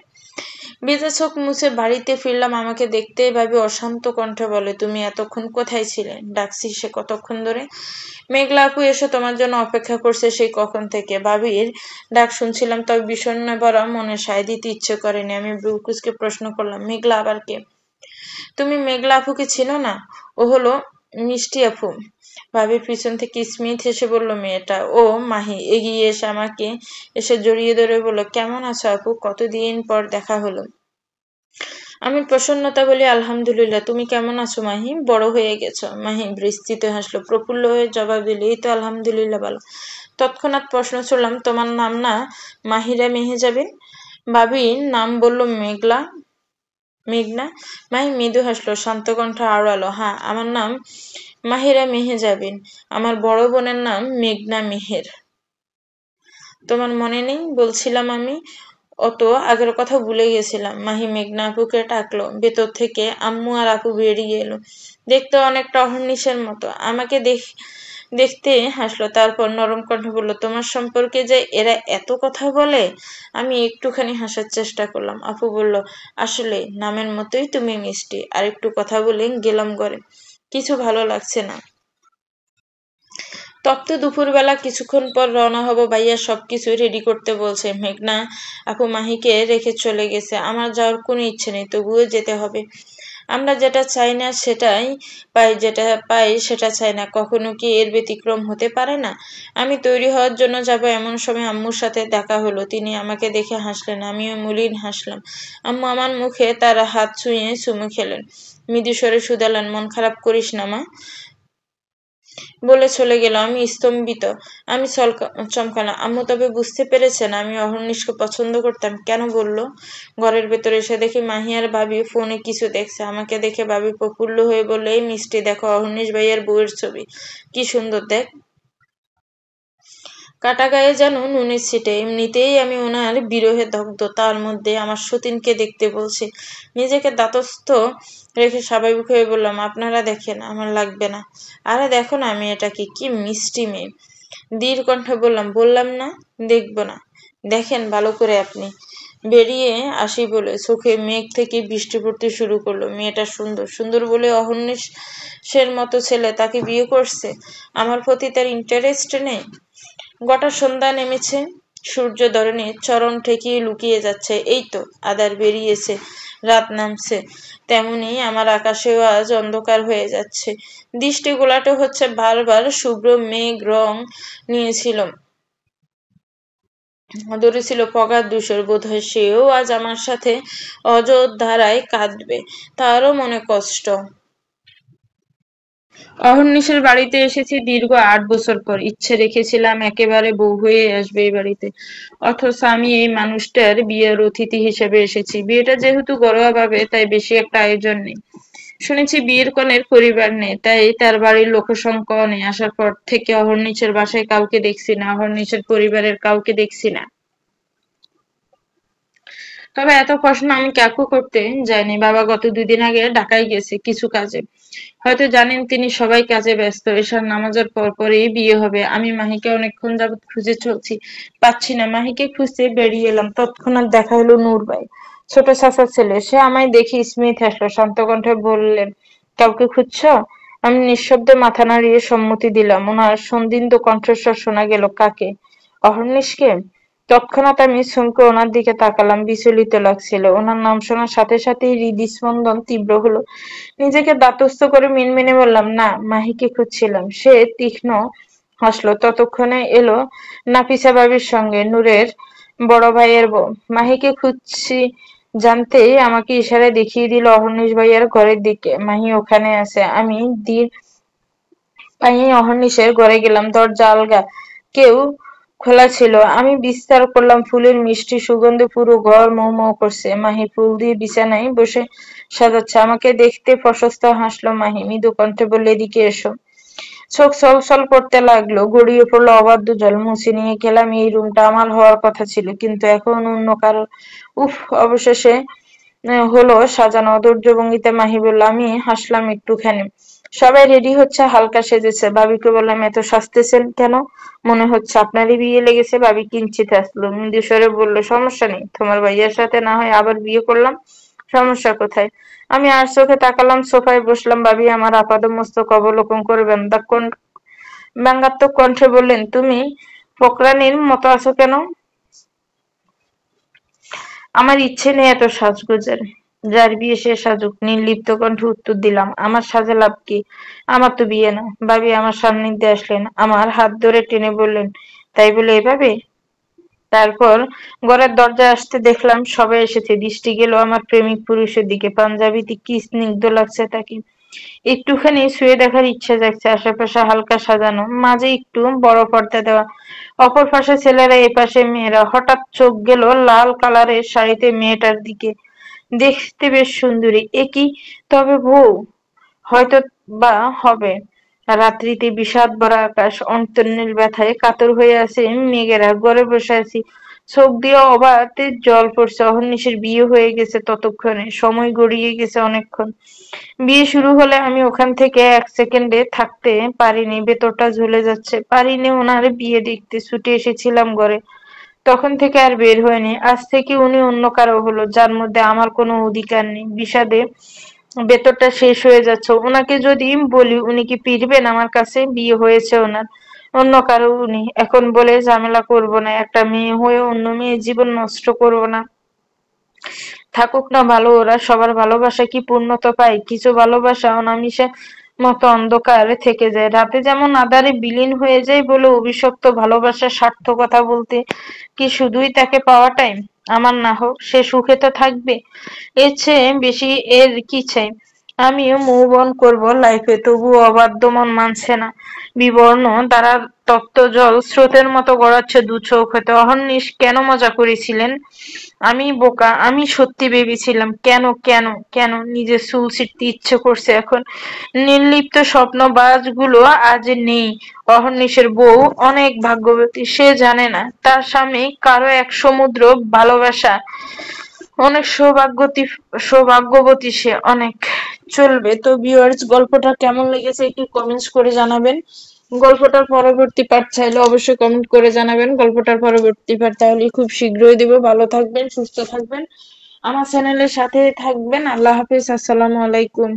ভেজা চোখ মুছে বাড়িতে ফিরলাম। আমাকে দেখতেই ভাবি অশান্ত কণ্ঠে বলে, তুমি এতক্ষণ কোথায় ছিলে? ডাকছি সে কতক্ষণ ধরে। মেঘলা আপু এসে তোমার জন্য অপেক্ষা করছে সেই কখন থেকে। ভাবির ডাক শুনছিলাম, তবে বিষণ্ণ ভরা মনে সায় দিতে ইচ্ছে করেনি। আমি ব্রুকুসকে প্রশ্ন করলাম, মেঘলা আবার কে? তুমি মেঘলা আপুকে চিনো না? ও হলো মিষ্টি আপু। ভাবির পিছন থেকে স্মিথ হেসে বলল মেয়েটা। ও মাহি এগিয়ে এসে আমাকে জড়িয়ে ধরে বলল, কেমন আছো আপু? কতদিন পর দেখা হলো। আমি প্রসন্নতা বলি, আলহামদুলিল্লাহ। তুমি কেমন আছো মাহি? বড় হয়ে গেছো। মাহি বিস্তৃত হাসলো। প্রফুল্ল হয়ে জবাব দিল, এই তো আলহামদুলিল্লাহ ভালো। তৎক্ষণাৎ প্রশ্ন ছুড়লাম, তোমার নাম না মাহিরা মেহেজাবিন? ভাবির নাম বলল মেঘলা। মেঘনা। মাহি মৃদু হাসলো, শান্ত কণ্ঠে আওড়ালো, হ্যাঁ, আমার নাম মাহিরা মেহেজাবিন। আমার বড় বোনের নাম মেঘনা মেহের। তোমার মনে নেই বলছিলাম আমি? অত আগের কথা ভুলে গেছিলাম। মাহি মেঘনা আপুকে ডাকলো। ভেতর থেকে আম্মু আর আপু বেরিয়ে এলো। দেখতে অনেকটা অহর্নিশের মতো। আমাকে দেখতে হাসলো। তারপর নরম কণ্ঠে বলল, তোমার সম্পর্কে যে এরা এত কথা বলে? আমি একটুখানি হাসার চেষ্টা করলাম। আপু বলল, আসলে নামের মতোই তুমি মিষ্টি। আর একটু কথা বলে গেলাম ঘরে। কিছু ভালো লাগছে না। তপ্ত দুপুরবেলা। কিছুক্ষণ পর রওনা হব। ভাইয়া সবকিছু রেডি করতে বলছে। মেঘনা আপু মাহিকে রেখে চলে গেছে। আমার যাওয়ার কোনো ইচ্ছে নেই, তবুও যেতে হবে। আমরা যেটা চাই না সেটাই পাই, যেটা পাই সেটা চাই না। কখনো কি এর ব্যতিক্রম হতে পারে না? আমি তৈরি হওয়ার জন্য যাব, এমন সময় আম্মুর সাথে দেখা হলো। তিনি আমাকে দেখে হাসলেন। আমিও মলিন হাসলাম। আম্মু আমার মুখে তার হাত ছুঁয়ে চুমু খেলেন। মৃদু স্বরে শুধালেন, মন খারাপ করিস না মা, বলে চলে গেল। আমি স্তম্ভিত। আমি চমকালাম। আম্মু তবে বুঝতে পেরেছেন আমি অহর্নিশকে পছন্দ করতাম? কেন বলল? ঘরের ভেতরে এসে দেখি মাহি আর ভাবি ফোনে কিছু দেখছে। আমাকে দেখে ভাবি প্রফুল্ল হয়ে বলল, এই মিষ্টি, দেখো অহর্নিশ ভাইয়ার বউয়ের ছবি। কি সুন্দর দেখ। কাটা গায়ে যেন নুনের ছিটে। এমনিতেই আমি ওনার বিরহে দগ্ধ, তার মধ্যে আমার সতীনকে দেখতে বলছি। নিজেকে দাতস্থ রেখে স্বাভাবিক হয়ে বললাম, আপনারা দেখেন, আমার লাগবে না। আরে দেখো না মেয়েটাকে, কি মিষ্টি মেয়ে। ধীর কণ্ঠে বললাম, বললাম না দেখব না। দেখেন ভালো করে আপনি। বেরিয়ে আসি বলে চোখে মেঘ থেকে বৃষ্টি পড়তে শুরু করলো। মেয়েটা সুন্দর, সুন্দর বলে অহর্নিশের মতো ছেলে তাকে বিয়ে করছে। আমার প্রতি তার ইন্টারেস্ট নেই। গোটা সন্ধ্যা নেমেছে, সূর্য ধরনে চরণ ঠেকিয়ে লুকিয়ে যাচ্ছে। এই তো আধার বেরিয়েছে, রাত নামছে। তেমনি আমার আকাশেও আজ অন্ধকার হয়ে যাচ্ছে। দৃষ্টি গোলাটে হচ্ছে বারবার। শুভ্র মেঘ রং নিয়েছিল, ধরেছিল পগার দূষর। বোধহয় সেও আজ আমার সাথে অযোধ্যারায় কাঁদবে। তারও মনে কষ্ট। অহর্নিশের বাড়িতে এসেছি দীর্ঘ ৮ বছর পর। ইচ্ছে রেখেছিলাম একেবারে বউ হয়ে আসবে এই বাড়িতে, অথচ আমি এই মানুষটার বিয়ের অতিথি হিসেবে এসেছি। বিয়েটা যেহেতু ঘরোয়া ভাবে, তাই বেশি একটা আয়োজন নেই। শুনেছি বিয়ের কনের পরিবার নেই, তাই তার বাড়ির লোকসংখ্যাও নেই। আসার পর থেকে অহর্নিশের বাসায় কাউকে দেখছি না, অহর্নিশের পরিবারের কাউকে দেখছি না। তবে এত প্রশ্ন আমি কাকু করতে যাইনি। বাবা গত ২ দিন আগে ঢাকায় গেছে কিছু কাজে। হয়তো জানেন তিনি সবাই কাজে ব্যস্ত। এশার নামাজের পরপরই বিয়ে হবে। আমি মাহিকে অনেকক্ষণ যাবৎ খুঁজে চলছি, পাচ্ছি না। মাহিকে খুঁজতে বেরিয়ে এলাম, তৎক্ষণাৎ দেখা হলো নূর ভাই, ছোট চাচার ছেলে। সে আমায় দেখে স্মিত হাসলো, শান্ত কণ্ঠে বললেন, কাউকে খুঁজছো? আমি নিঃশব্দে মাথা নাড়িয়ে সম্মতি দিলাম। ওনার সন্দিগ্ধ কণ্ঠস্বর শোনা গেল, কাকে? অহর্নিশকে? তৎক্ষণাৎ আমি চমকে ওনার দিকে তাকালাম। বিচলিত লাগছিল। ওনার নাম শোনার সাথে সাথেই হৃদস্পন্দন তীব্র হলো। নিজেকে দাঁতস্থ করে মিনমিনে বললাম, না, মাহিকে খুঁজছিলাম। সে তীক্ষ্ণ হাসলো। ততক্ষণে এলো নাফিসা ভাবির সঙ্গে, নূরের বড় ভাইয়ের বউ। মাহিকে খুঁজছি জানতেই আমাকে ইশারায় দেখিয়ে দিল অহর্নিশ ভাইয়ার ঘরের দিকে। মাহি ওখানে আছে। আমি ধীর পায়ে অহর্নিশের ঘরে গেলাম। দরজা আলগা, কেউ খোলা ছিল। আমি বিস্তার করলাম। ফুলের মিষ্টি সুগন্ধে পুরো ঘর মৌ মৌ করছে। মাহি ফুল দিয়ে বিছানায় বসে সাজাচ্ছে। আমাকে দেখতে প্রশস্ত হাসলো মাহি। মৃদু কণ্ঠে বলল, এদিকে এসো। চোখ ছলছল করতে লাগলো। গড়িয়ে পড়লো অবাধ্য জল। মুছে নিয়ে গেলাম, এই রুমটা আমার হওয়ার কথা ছিল, কিন্তু এখন অন্য কারো। উফ, অবশেষে হলো সাজানো। অধৈর্য ভঙ্গিতে মাহি বলল। আমি হাসলাম একটুখানি। সবাই রেডি হচ্ছে, হালকা সেজেছে। ভাবিকে বললাম, এত সাজতেছেন কেন? মনে হচ্ছে আপনারই বিয়ে লেগেছে। ভাবি কিঞ্চিত হাসলো, মৃদু স্বরে বলল, সমস্যা নেই, তোমার ভাইয়ার সাথে না হয় আবার বিয়ে করলাম, সমস্যা কোথায়? আমি আর চোখে তাকালাম, সোফায় বসলাম। ভাবি আমার আপাদমস্তক অবলোকন করে ব্যঙ্গাত্মক কণ্ঠে বললেন, তুমি ফকরানির মতো আছো কেন? আমার ইচ্ছে নেই এত সাজগোজের। যার বিয়ে সে সাজুক। নির্লিপ্ত কণ্ঠে উত্তর দিলাম, আমার সাজে লাভ কি? আমার তো বিয়ে না। ভাবি আমার সান্নিধ্যে আসলেন, আমার হাত ধরে টেনে বললেন, তাই বলে এভাবে? তারপর ঘরের দরজায় আসতে দেখলাম সবাই এসেছে। দৃষ্টি গেল আমার প্রেমিক পুরুষের দিকে। পাঞ্জাবিতে কি স্নিগ্ধ লাগছে তাকে। একটুখানি শুয়ে দেখার ইচ্ছা জাগছে। আশেপাশে হালকা সাজানো, মাঝে একটু বড় পর্দা দেওয়া। অপর পাশে ছেলেরা, এপাশে মেয়েরা। হঠাৎ চোখ গেল লাল কালারের শাড়িতে মেয়েটার দিকে। দেখতে বেশ সুন্দরী। এ কি তবে বউ? হয়তো বা হবে। রাত্রিতে বিষাদ ভরা আকাশ, অন্তর্নীল ব্যথায় কাতর হয়ে আছে মেঘেরা। ঘরে বসে আছি, চোখ দিয়ে অবাধে জল পড়ছে। অহর্নিশের বিয়ে হয়ে গেছে ততক্ষণে। সময় গড়িয়ে গেছে অনেকক্ষণ। বিয়ে শুরু হলে আমি ওখান থেকে ১ সেকেন্ডে থাকতে পারিনি। ভেতরটা ঝুলে যাচ্ছে। পারিনি ওনার বিয়ে দেখতে। ছুটে এসেছিলাম ঘরে, তখন থেকে আর বের হয়নি। আজ থেকে উনি অন্য কারো হলো, যার মধ্যে আমার কোনো অধিকার নেই। বিষাদে ভেতরটা শেষ হয়ে যাচ্ছে। ওনাকে যদি বলি, উনি কি ফিরবেন আমার কাছে? বিয়ে হয়েছে ওনার, অন্য কারো উনি। এখন বলে ঝামেলা করবো না। একটা মেয়ে হয়ে অন্য মেয়ের জীবন নষ্ট করবো না। থাকুক না ভালো। ওরা সবার ভালোবাসা কি পূর্ণতা পায়? কিছু ভালোবাসা অনামিষের মতো অন্ধকার থেকে যায়। রাতে যেমন আঁধারে বিলীন হয়ে যায় বলে অভিশপ্ত ভালোবাসার সার্থকতা বলতে কি শুধুই তাকে পাওয়াটাই? আমার না হোক, সে সুখে তো থাকবে। এর চেয়ে বেশি এর কি চাই? আমিও মুভ অন করবো লাইফে, তবুও অবাধ্য মন মানছে না। বিবর্ণ দ্বারা তপ্ত জল স্রোতের মতো গড়াচ্ছে দু চোখ হতে। অহর্নিশ কেন মজা করেছিলেন? আমি বোকা। আমি সত্যি ভেবেছিলাম। কেন কেন কেন? নিজের চুল ছিঁড়তে ইচ্ছে করছে এখন। নির্লিপ্ত স্বপ্নবাজগুলো আজ নেই। অহর্নিশের বউ অনেক ভাগ্যবতী। সে জানে না তার স্বামী কারো এক সমুদ্র ভালোবাসা। অনেক সৌভাগ্যবতী সে, অনেক। চলবে তো ভিউয়ার্স, গল্পটা কেমন লেগেছে একটু কমেন্টস করে জানাবেন। গল্পটার পরবর্তী পার্ট চাইলে অবশ্যই কমেন্ট করে জানাবেন। গল্পটার পরবর্তী পার্ট তাহলে খুব শীঘ্রই দিব। ভালো থাকবেন, সুস্থ থাকবেন, আমার চ্যানেলের সাথে থাকবেন। আল্লাহ হাফেজ, আসসালামু আলাইকুম।